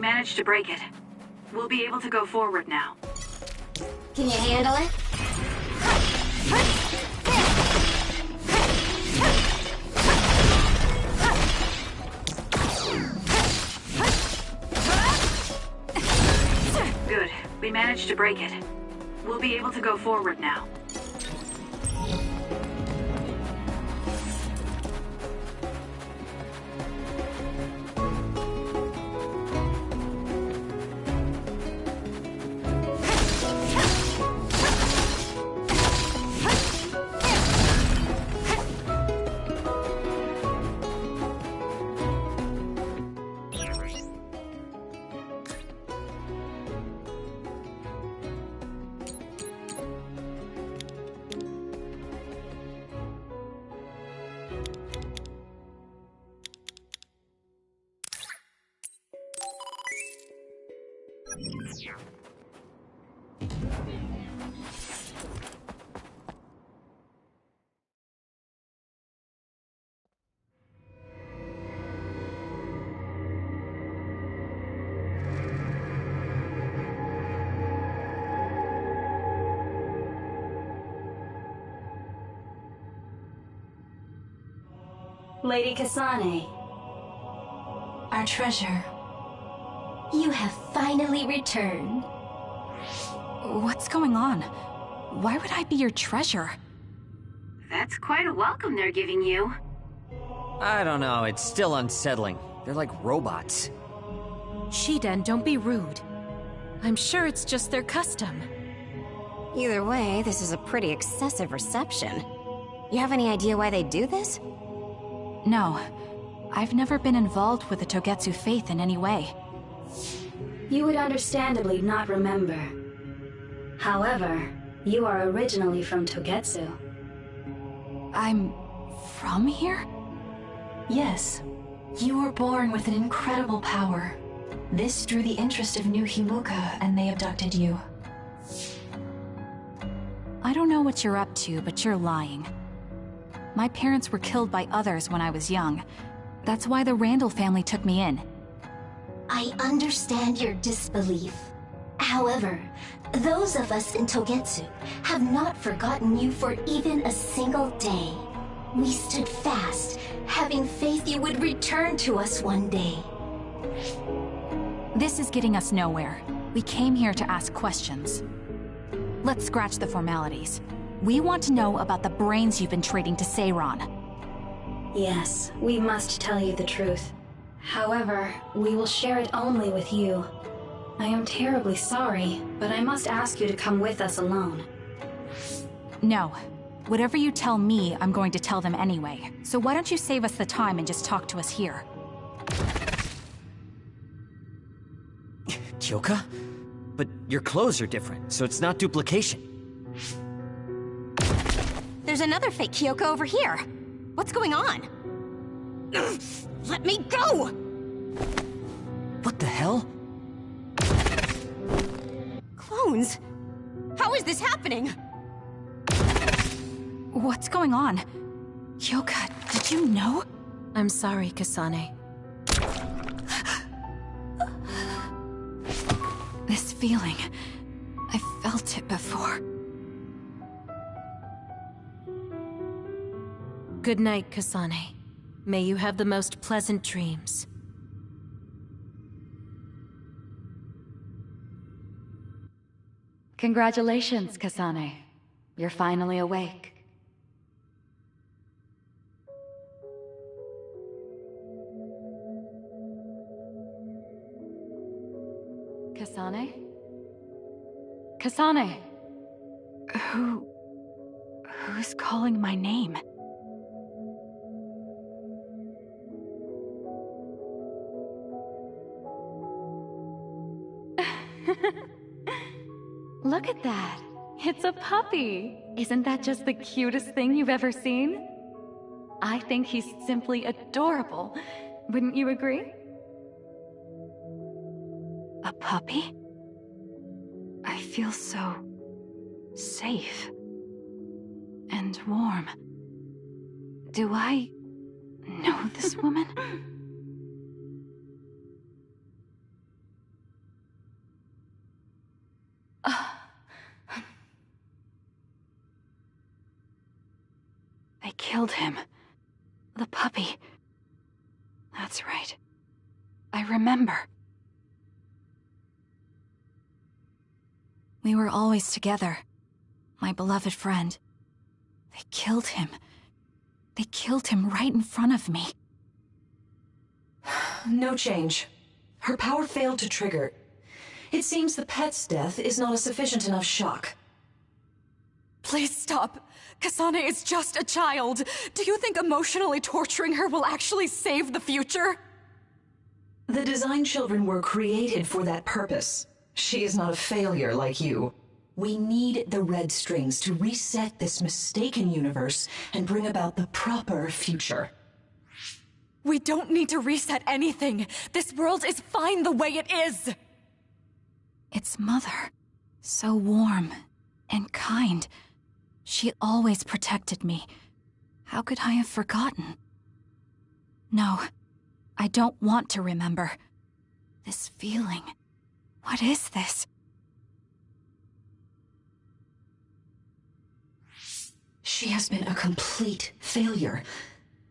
managed to break it. We'll be able to go forward now. Can you handle it? Good. We managed to break it. We'll be able to go forward now. Lady Kasane. Our treasure. You have finally returned. What's going on? Why would I be your treasure? That's quite a welcome they're giving you. I don't know, it's still unsettling. They're like robots. Shiden, don't be rude. I'm sure it's just their custom. Either way, this is a pretty excessive reception. You have any idea why they do this? No. I've never been involved with the Togetsu faith in any way. You would understandably not remember. However, you are originally from Togetsu. I'm from here? Yes. You were born with an incredible power. This drew the interest of New Himuka, and they abducted you. I don't know what you're up to, but you're lying. My parents were killed by others when I was young. That's why the Randall family took me in. I understand your disbelief. However, those of us in Togetsu have not forgotten you for even a single day. We stood fast, having faith you would return to us one day. This is getting us nowhere. We came here to ask questions. Let's scratch the formalities. We want to know about the brains you've been trading to Seiran. Yes, we must tell you the truth. However, we will share it only with you. I am terribly sorry, but I must ask you to come with us alone. No. Whatever you tell me, I'm going to tell them anyway. So why don't you save us the time and just talk to us here? Kyoka? But your clothes are different, so it's not duplication. There's another fake Kyoko over here. What's going on? Let me go! What the hell? Clones? How is this happening? What's going on? Kyoka, did you know? I'm sorry, Kasane. This feeling... I felt it before. Good night, Kasane. May you have the most pleasant dreams. Congratulations, Kasane. You're finally awake. Kasane? Kasane! Who's calling my name? Look at that. It's a puppy. Isn't that just the cutest thing you've ever seen? I think he's simply adorable. Wouldn't you agree? A puppy? I feel so... safe. And warm. Do I... know this woman? I killed him. The puppy. That's right. I remember. We were always together. My beloved friend. They killed him. They killed him right in front of me. No change. Her power failed to trigger. It seems the pet's death is not a sufficient enough shock. Please stop. Kasane is just a child. Do you think emotionally torturing her will actually save the future? The design children were created for that purpose. She is not a failure like you. We need the red strings to reset this mistaken universe and bring about the proper future. We don't need to reset anything. This world is fine the way it is. It's Mother. So warm and kind. She always protected me. How could I have forgotten? No, I don't want to remember. This feeling. What is this? She has been a complete failure.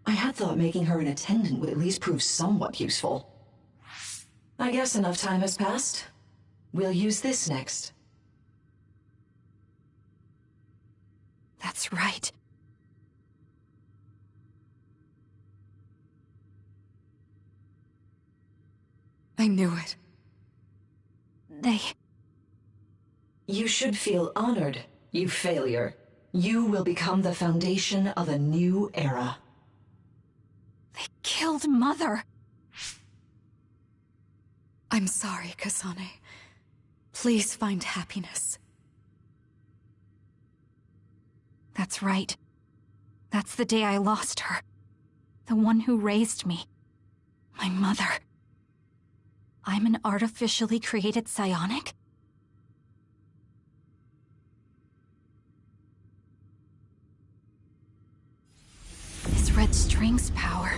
I had thought making her an attendant would at least prove somewhat useful. I guess enough time has passed. We'll use this next. That's right. I knew it. You should feel honored, you failure. You will become the foundation of a new era. They killed Mother. I'm sorry, Kasane. Please find happiness. That's right. That's the day I lost her. The one who raised me. My mother. I'm an artificially created psionic? This red string's power.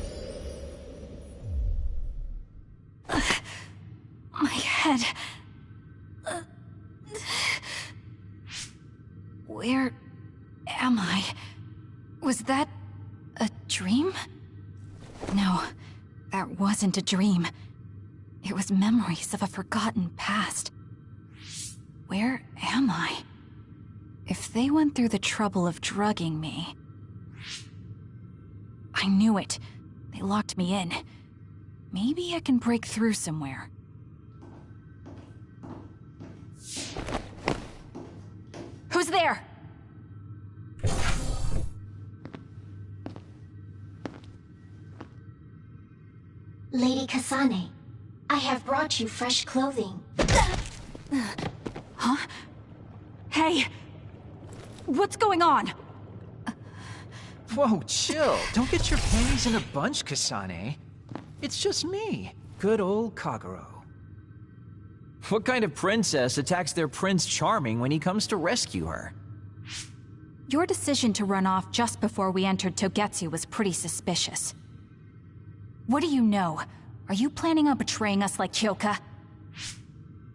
My head. Where am I? Was that a dream? No, that wasn't a dream. It was memories of a forgotten past. Where am I? If they went through the trouble of drugging me... I knew it. They locked me in. Maybe I can break through somewhere. Who's there? Lady Kasane, I have brought you fresh clothing. Huh? Hey! What's going on? Whoa, chill. Don't get your panties in a bunch, Kasane. It's just me, good old Kagero. What kind of princess attacks their Prince Charming when he comes to rescue her? Your decision to run off just before we entered Togetsu was pretty suspicious. What do you know? Are you planning on betraying us like Kyoka?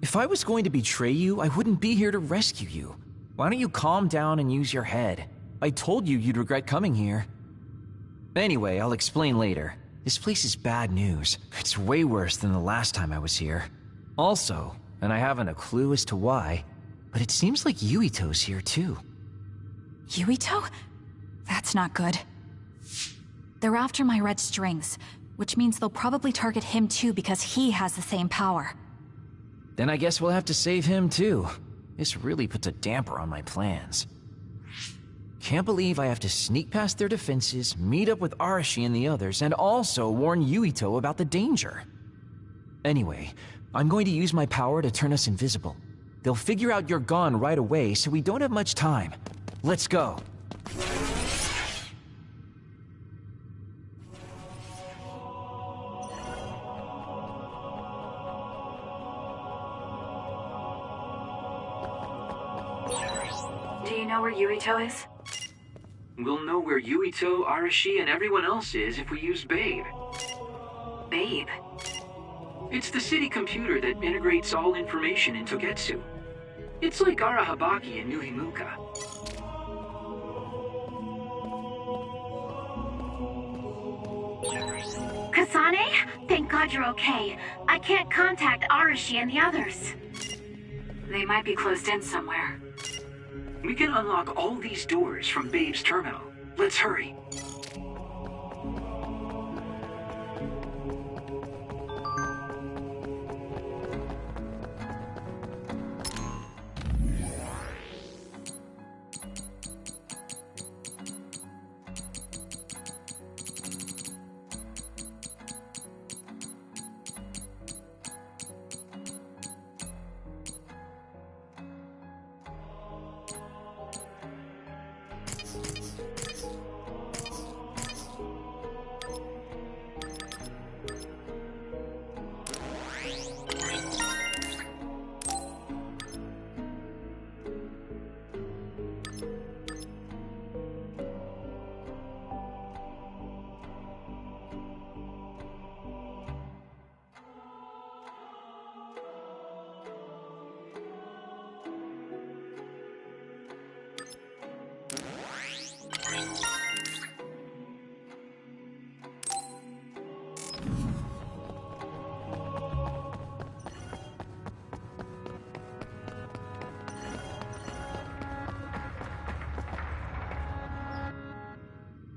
If I was going to betray you, I wouldn't be here to rescue you. Why don't you calm down and use your head? I told you you'd regret coming here. Anyway, I'll explain later. This place is bad news. It's way worse than the last time I was here. Also, and I haven't a clue as to why, but it seems like Yuito's here too. Yuito? That's not good. They're after my red strings, which means they'll probably target him too because he has the same power. Then I guess we'll have to save him too. This really puts a damper on my plans. Can't believe I have to sneak past their defenses, meet up with Arashi and the others, and also warn Yuito about the danger. Anyway, I'm going to use my power to turn us invisible. They'll figure out you're gone right away, so we don't have much time. Let's go. Do you know where Yuito is? We'll know where Yuito, Arashi, and everyone else is if we use Babe. Babe? It's the city computer that integrates all information in Togetsu. It's like Arahabaki in New Himuka. Kasane? Thank God you're okay. I can't contact Arashi and the others. They might be closed in somewhere. We can unlock all these doors from Babe's terminal. Let's hurry.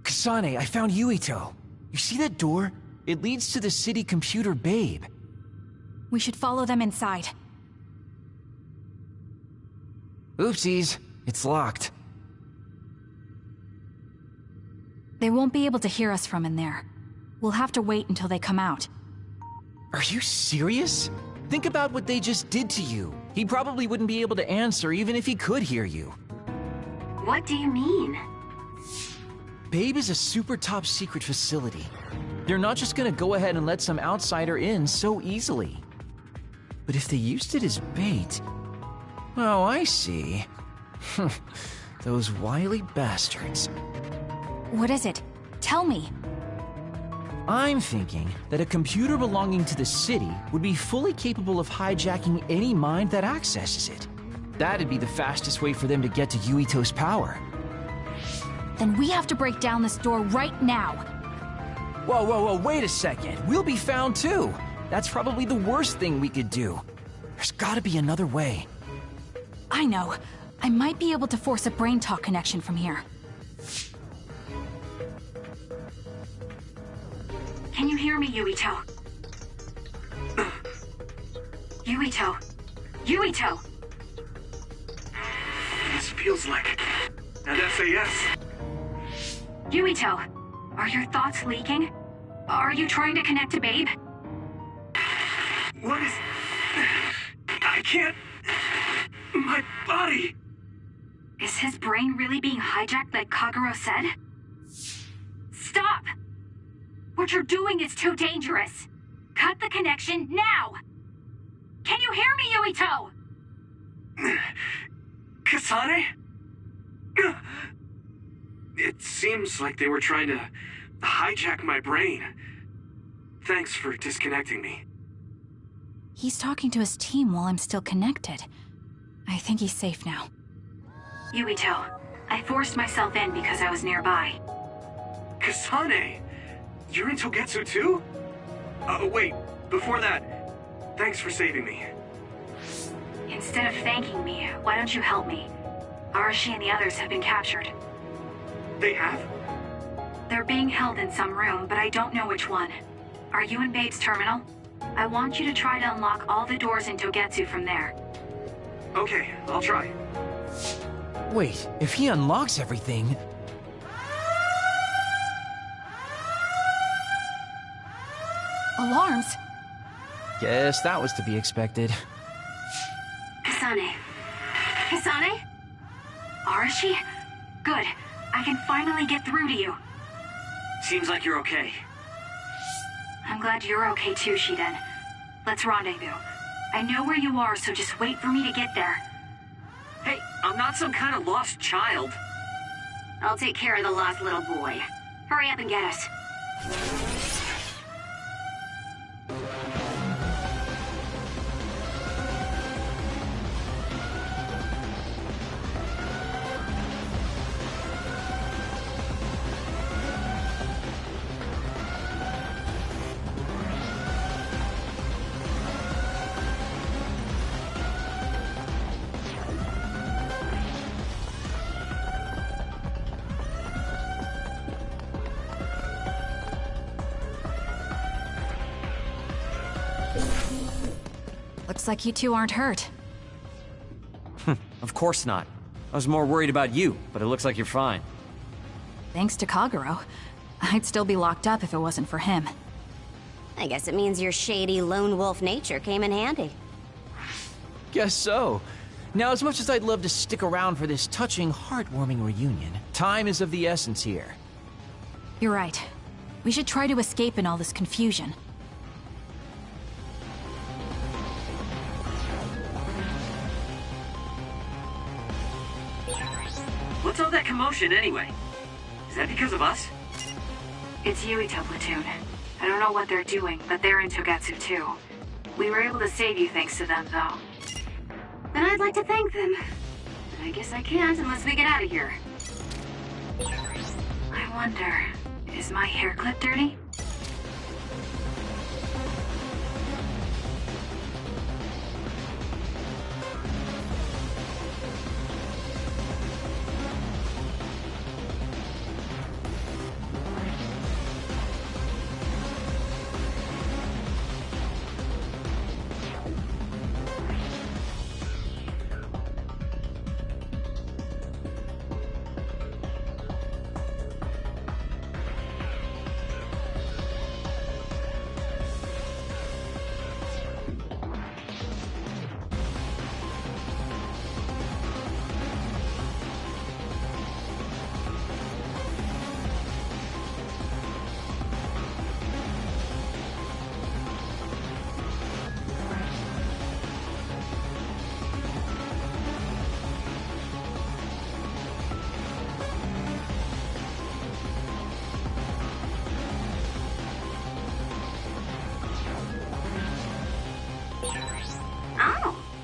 Kasane, I found Yuito. You see that door? It leads to the city computer Babe. We should follow them inside. Oopsies, it's locked. They won't be able to hear us from in there. We'll have to wait until they come out. Are you serious? Think about what they just did to you. He probably wouldn't be able to answer even if he could hear you. What do you mean? Babe is a super top secret facility. They're not just gonna go ahead and let some outsider in so easily. But if they used it as bait... Oh, I see. Those wily bastards. What is it? Tell me. I'm thinking that a computer belonging to the city would be fully capable of hijacking any mind that accesses it. That'd be the fastest way for them to get to Yuito's power. Then we have to break down this door right now. Whoa, wait a second. We'll be found too. That's probably the worst thing we could do. There's gotta be another way. I know. I might be able to force a brain talk connection from here. Can you hear me, Yuito? Yuito! Yuito! This feels like an SAS. Yuito, are your thoughts leaking? Are you trying to connect to Babe? What is... I can't... My body... Is his brain really being hijacked like Kagero said? Stop! What you're doing is too dangerous. Cut the connection now! Can you hear me, Yuito? Kasane? It seems like they were trying to hijack my brain. Thanks for disconnecting me. He's talking to his team while I'm still connected. I think he's safe now. Yuito, I forced myself in because I was nearby. Kasane! You're in Togetsu too? Wait, before that, thanks for saving me. Instead of thanking me, why don't you help me? Arashi and the others have been captured. They have? They're being held in some room, but I don't know which one. Are you in Babe's terminal? I want you to try to unlock all the doors in Togetsu from there. Okay, I'll try. Wait, if he unlocks everything... Alarms? Guess that was to be expected. Kasane. Kasane? Arashi? Good. I can finally get through to you. Seems like you're okay. I'm glad you're okay too, Shiden. Let's rendezvous. I know where you are, so just wait for me to get there. Hey, I'm not some kind of lost child. I'll take care of the lost little boy. Hurry up and get us. like you two aren't hurt. Of course not. I was more worried about you, but it looks like you're fine. Thanks to Kagero. I'd still be locked up if it wasn't for him. I guess it means your shady lone wolf nature came in handy. Guess so. Now, as much as I'd love to stick around for this touching, heartwarming reunion, time is of the essence here. You're right. We should try to escape in all this confusion. What's all that commotion anyway? Is that because of us? It's Yuito Platoon. I don't know what they're doing, but they're in Togetsu too. We were able to save you thanks to them, though. And I'd like to thank them. But I guess I can't unless we get out of here. I wonder, is my hair clip dirty?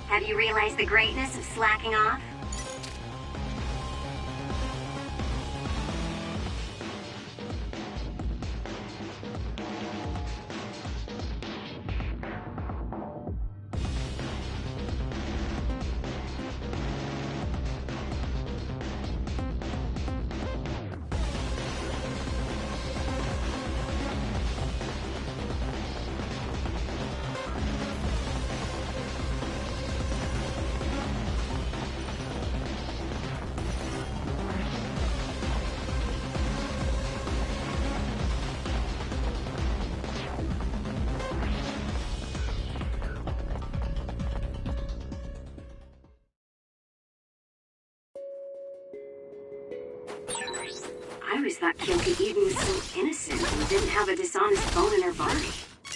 Have you realized the greatness of slacking off? I always thought Kyoka Eden was so innocent and didn't have a dishonest bone in her body.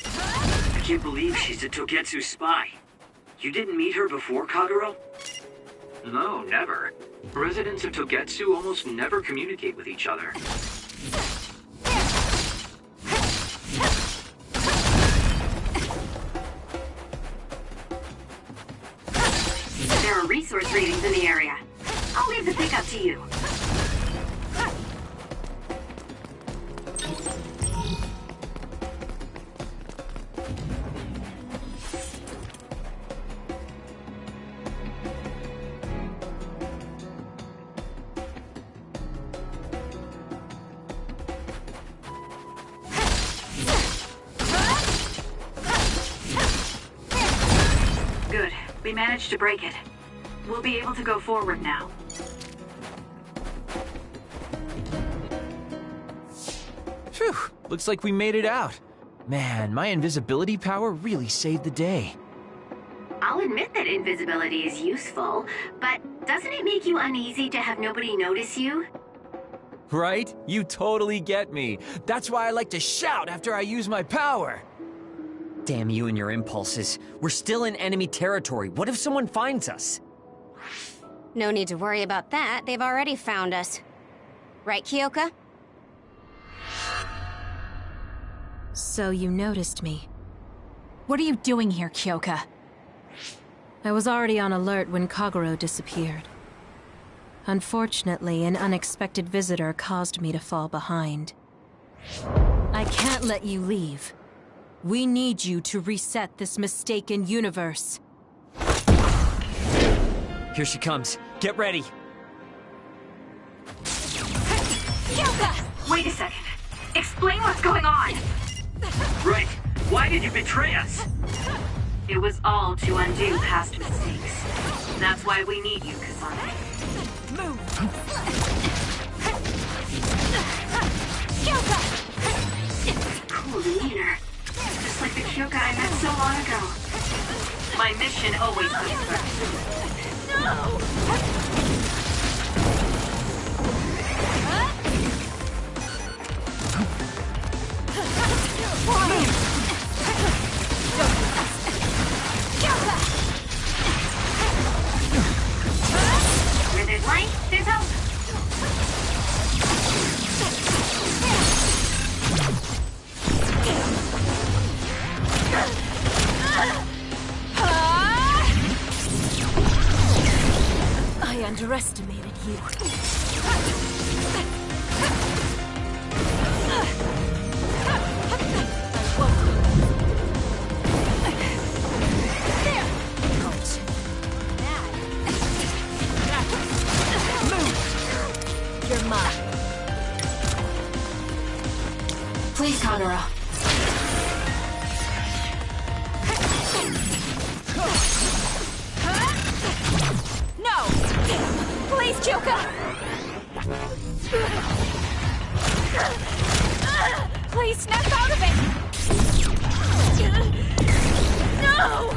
I can't believe she's a Togetsu spy. You didn't meet her before, Kagero? No, never. Residents of Togetsu almost never communicate with each other. There are resource readings in the area. I'll leave the pickup to you. Good. We managed to break it. We'll be able to go forward now. Phew, looks like we made it out. Man, my invisibility power really saved the day. I'll admit that invisibility is useful, but doesn't it make you uneasy to have nobody notice you? Right? You totally get me. That's why I like to shout after I use my power. Damn you and your impulses. We're still in enemy territory. What if someone finds us? No need to worry about that. They've already found us. Right, Kyoka? So you noticed me. What are you doing here, Kyoka? I was already on alert when Kagero disappeared. Unfortunately, an unexpected visitor caused me to fall behind. I can't let you leave. We need you to reset this mistaken universe. Here she comes. Get ready. Wait a second. Explain what's going on. Right. Why did you betray us? It was all to undo past mistakes. That's why we need you, Kasane. Cool demeanor. Just like the Kyoka I met so long ago. My mission always comes first. No! Where there's light, there's hope. I underestimated you. You're mine. Please, Kagura. No! Please, Kyoka! Please snap out of it! No!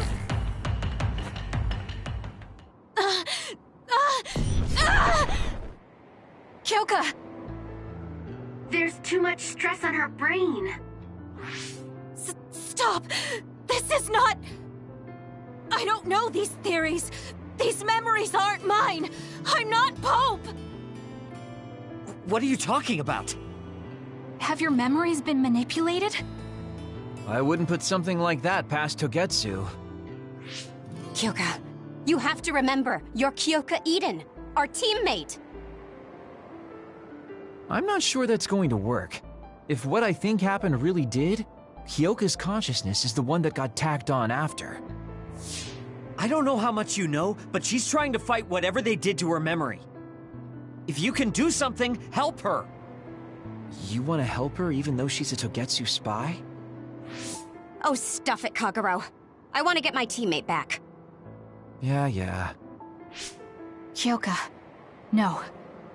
Kyoka! There's too much stress on her brain. Stop! This is not... I don't know these theories. These memories aren't mine. I'm not Pope! What are you talking about? Have your memories been manipulated? I wouldn't put something like that past Togetsu. Kyoka, you have to remember, you're Kyoka Eden, our teammate. I'm not sure that's going to work. If what I think happened really did, Kyoka's consciousness is the one that got tacked on after. I don't know how much you know, but she's trying to fight whatever they did to her memory. If you can do something, help her! You want to help her even though she's a Togetsu spy? Oh, stuff it, Kaguro. I want to get my teammate back. Yeah. Kyoka. No.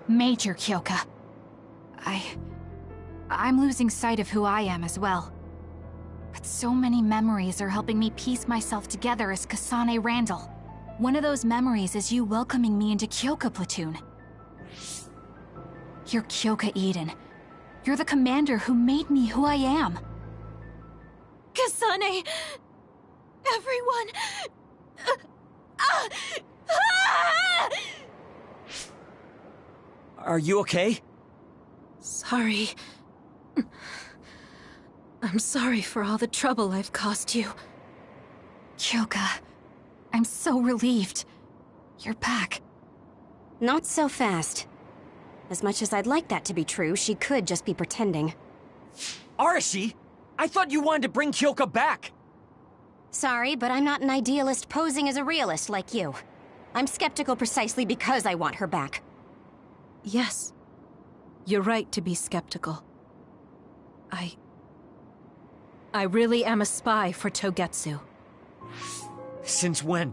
Major Kyoka. I'm losing sight of who I am as well. But so many memories are helping me piece myself together as Kasane Randall. One of those memories is you welcoming me into Kyoka Platoon. You're Kyoka Eden. You're the commander who made me who I am. Kasane! Everyone! Are you okay? Sorry. I'm sorry for all the trouble I've caused you. Kyoka, I'm so relieved. You're back. Not so fast. As much as I'd like that to be true, she could just be pretending. Arashi! I thought you wanted to bring Kyoka back! Sorry, but I'm not an idealist posing as a realist like you. I'm skeptical precisely because I want her back. Yes. You're right to be skeptical. I really am a spy for Togetsu. Since when?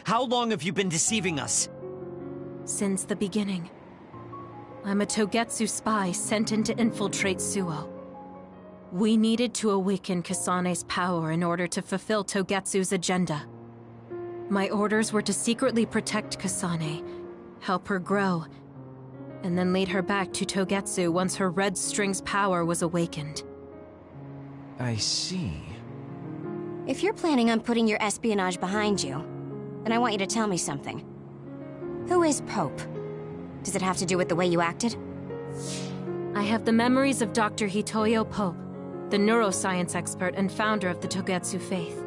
How long have you been deceiving us? Since the beginning. I'm a Togetsu spy sent in to infiltrate Suo. We needed to awaken Kasane's power in order to fulfill Togetsu's agenda. My orders were to secretly protect Kasane, help her grow, and then lead her back to Togetsu once her Red String's power was awakened. I see. If you're planning on putting your espionage behind you, then I want you to tell me something. Who is Pope? Does it have to do with the way you acted? I have the memories of Dr. Hitoyo Pope, the neuroscience expert and founder of the Togetsu faith.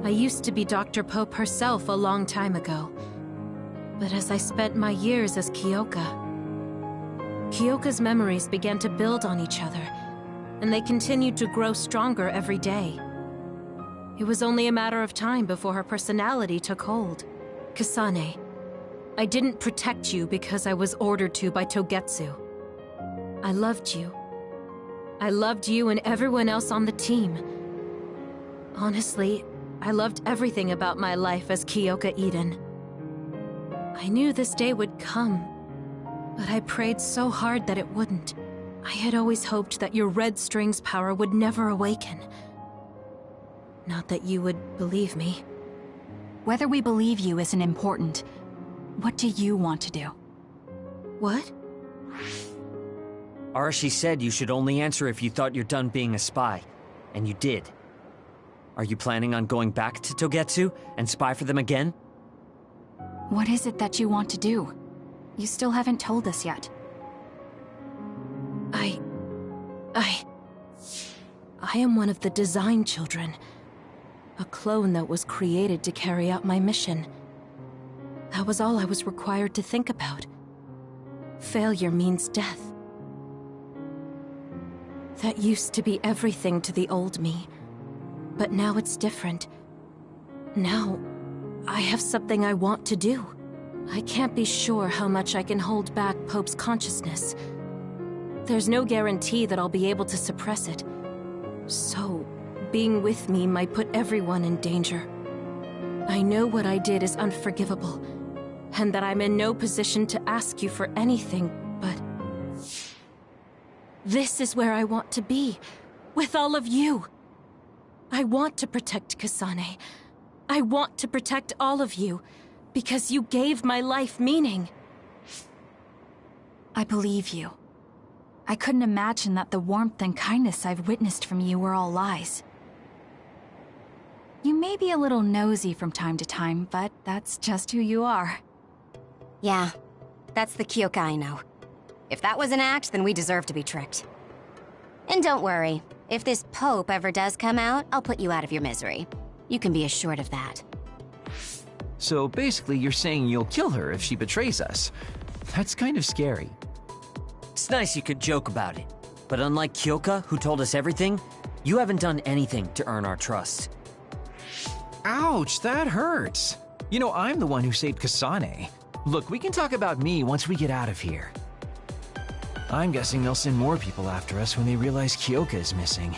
I used to be Dr. Pope herself a long time ago. But as I spent my years as Kyoka, Kyoka's memories began to build on each other, and they continued to grow stronger every day. It was only a matter of time before her personality took hold. Kasane, I didn't protect you because I was ordered to by Togetsu. I loved you. I loved you and everyone else on the team. Honestly, I loved everything about my life as Kyoka Eden. I knew this day would come, but I prayed so hard that it wouldn't. I had always hoped that your red strings power would never awaken. Not that you would believe me. Whether we believe you isn't important. What do you want to do? What? Arashi said you should only answer if you thought you're done being a spy. And you did. Are you planning on going back to Togetsu and spy for them again? What is it that you want to do? You still haven't told us yet. I am one of the design children. A clone that was created to carry out my mission. That was all I was required to think about. Failure means death. That used to be everything to the old me. But now it's different. Now, I have something I want to do. I can't be sure how much I can hold back Pope's consciousness. There's no guarantee that I'll be able to suppress it. So, being with me might put everyone in danger. I know what I did is unforgivable, and that I'm in no position to ask you for anything, but... this is where I want to be, with all of you. I want to protect Kasane. I want to protect all of you, because you gave my life meaning. I believe you. I couldn't imagine that the warmth and kindness I've witnessed from you were all lies. You may be a little nosy from time to time, but that's just who you are. Yeah, that's the Kyoka I know. If that was an act, then we deserve to be tricked. And don't worry, if this Pope ever does come out, I'll put you out of your misery. You can be assured of that. So basically, you're saying you'll kill her if she betrays us. That's kind of scary. It's nice you could joke about it. But unlike Kyoka, who told us everything, you haven't done anything to earn our trust. Ouch, that hurts. You know, I'm the one who saved Kasane. Look, we can talk about me once we get out of here. I'm guessing they'll send more people after us when they realize Kyoka is missing.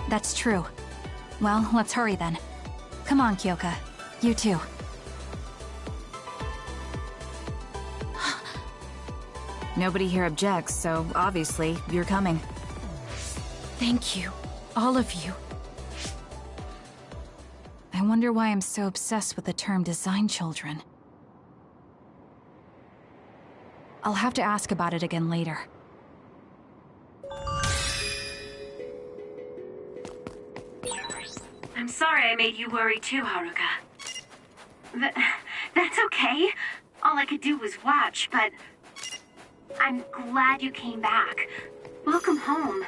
That's true. Well, let's hurry then. Come on, Kyoka. You too. Nobody here objects, so obviously, you're coming. Thank you, all of you. I wonder why I'm so obsessed with the term design children. I'll have to ask about it again later. I'm sorry I made you worry too, Haruka. That's okay. All I could do was watch, but... I'm glad you came back. Welcome home.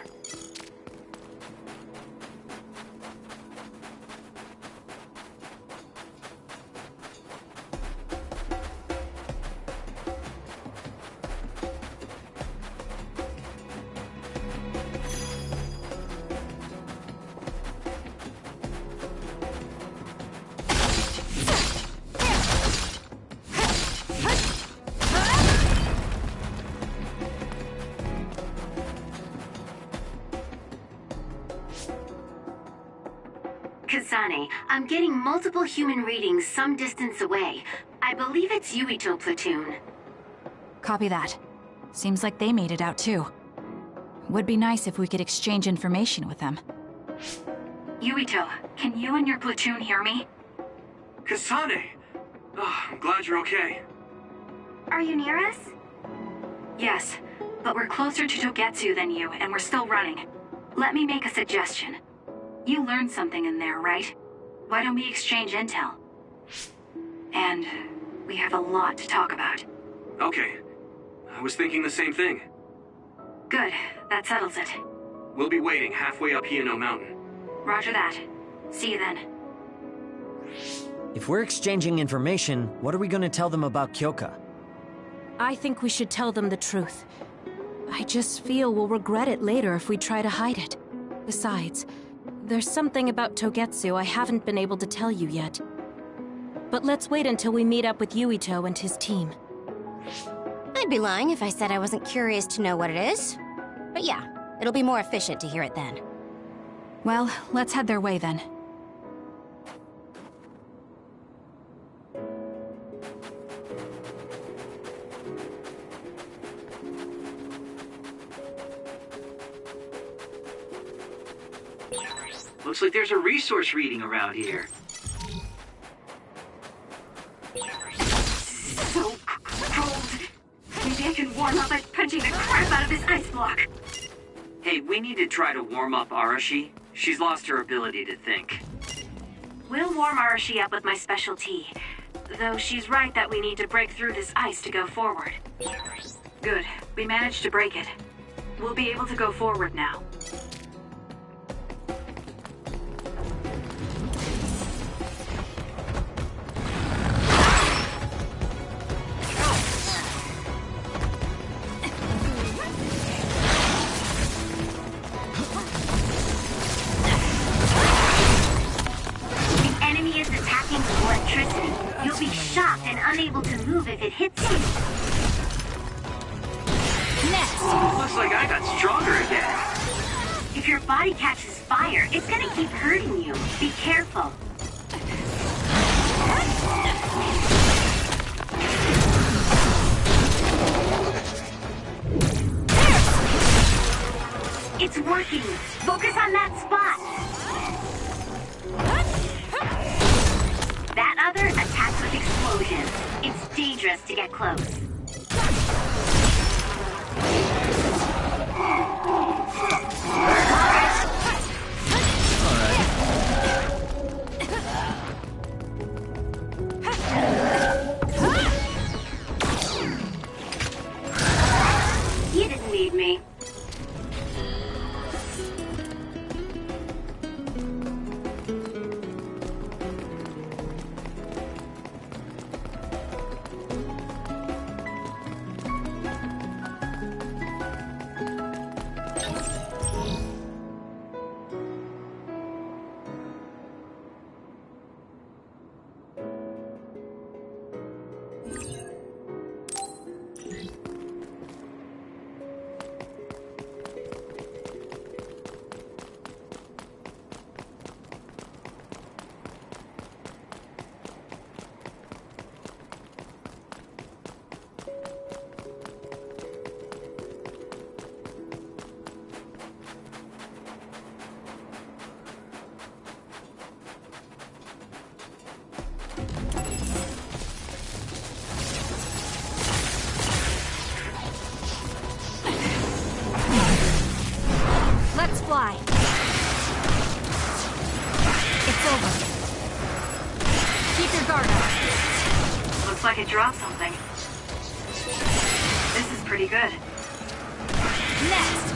Kasane, I'm getting multiple human readings some distance away. I believe it's Yuito platoon. Copy that. Seems like they made it out too. Would be nice if we could exchange information with them. Yuito, can you and your platoon hear me? Kasane! Oh, I'm glad you're okay. Are you near us? Yes, but we're closer to Togetsu than you, and we're still running. Let me make a suggestion. You learned something in there, right? Why don't we exchange intel? And we have a lot to talk about. Okay. I was thinking the same thing. Good. That settles it. We'll be waiting halfway up Hino Mountain. Roger that. See you then. If we're exchanging information, what are we going to tell them about Kyoka? I think we should tell them the truth. I just feel we'll regret it later if we try to hide it. Besides, there's something about Togetsu I haven't been able to tell you yet. But let's wait until we meet up with Yuito and his team. I'd be lying if I said I wasn't curious to know what it is. But yeah, It'll be more efficient to hear it then. Well, let's head their way then. Looks like there's a resource reading around here. So cold. Maybe I can warm up by punching the crap out of this ice block. Hey, we need to try to warm up Arashi. She's lost her ability to think. We'll warm Arashi up with my special tea. Though she's right that we need to break through this ice to go forward. Good. We managed to break it. We'll be able to go forward now. Unable to move if it hits you. Next! Looks like I got stronger again. If your body catches fire, it's gonna keep hurting you. Be careful. It's working. Focus on that spot. That other attacks with explosions. It's dangerous to get close. You didn't need me. Let's fly. It's over. Keep your guard up. Looks like it dropped something. This is pretty good. Next.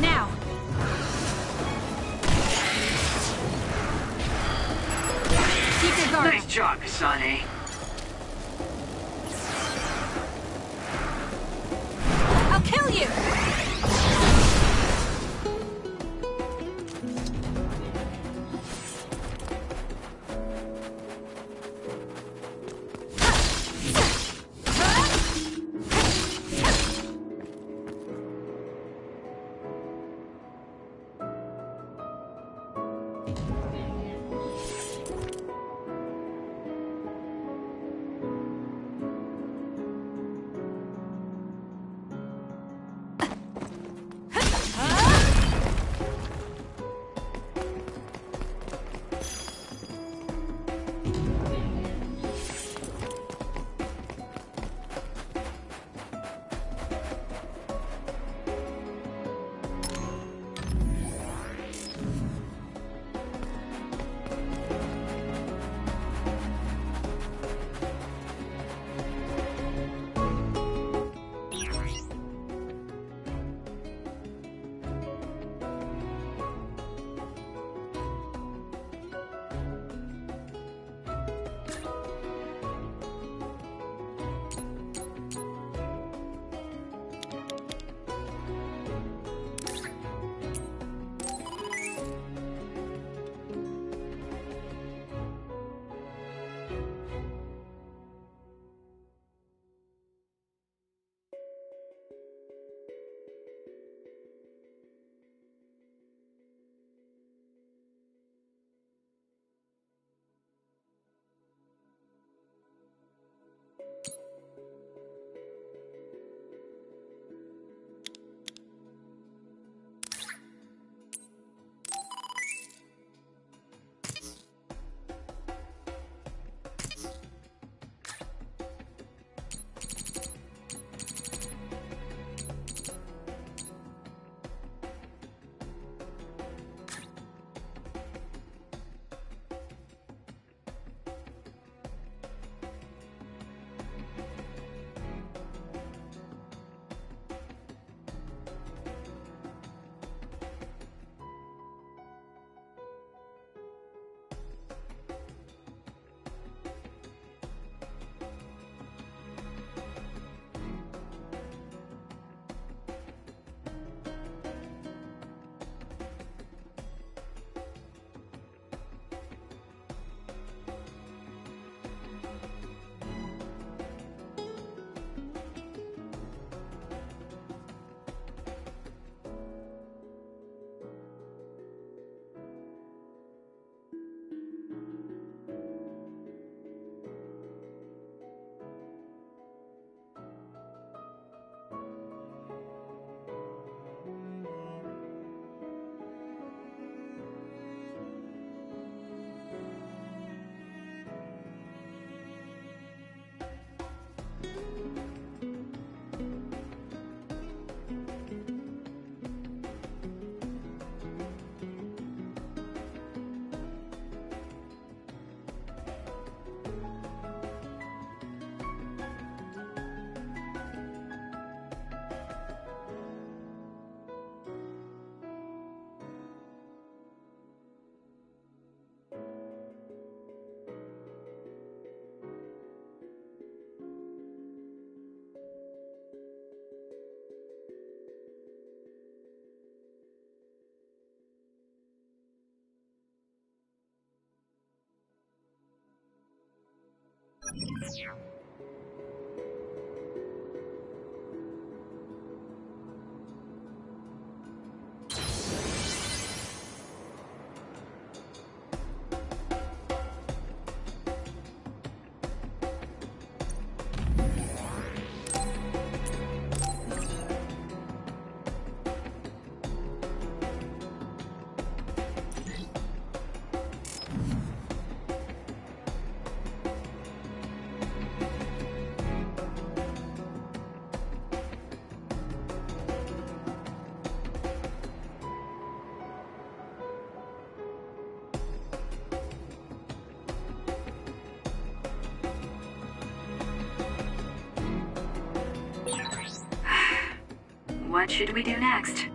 Now. Keep your guard Nice up. job, Kasane. I'll kill you! What should we do next?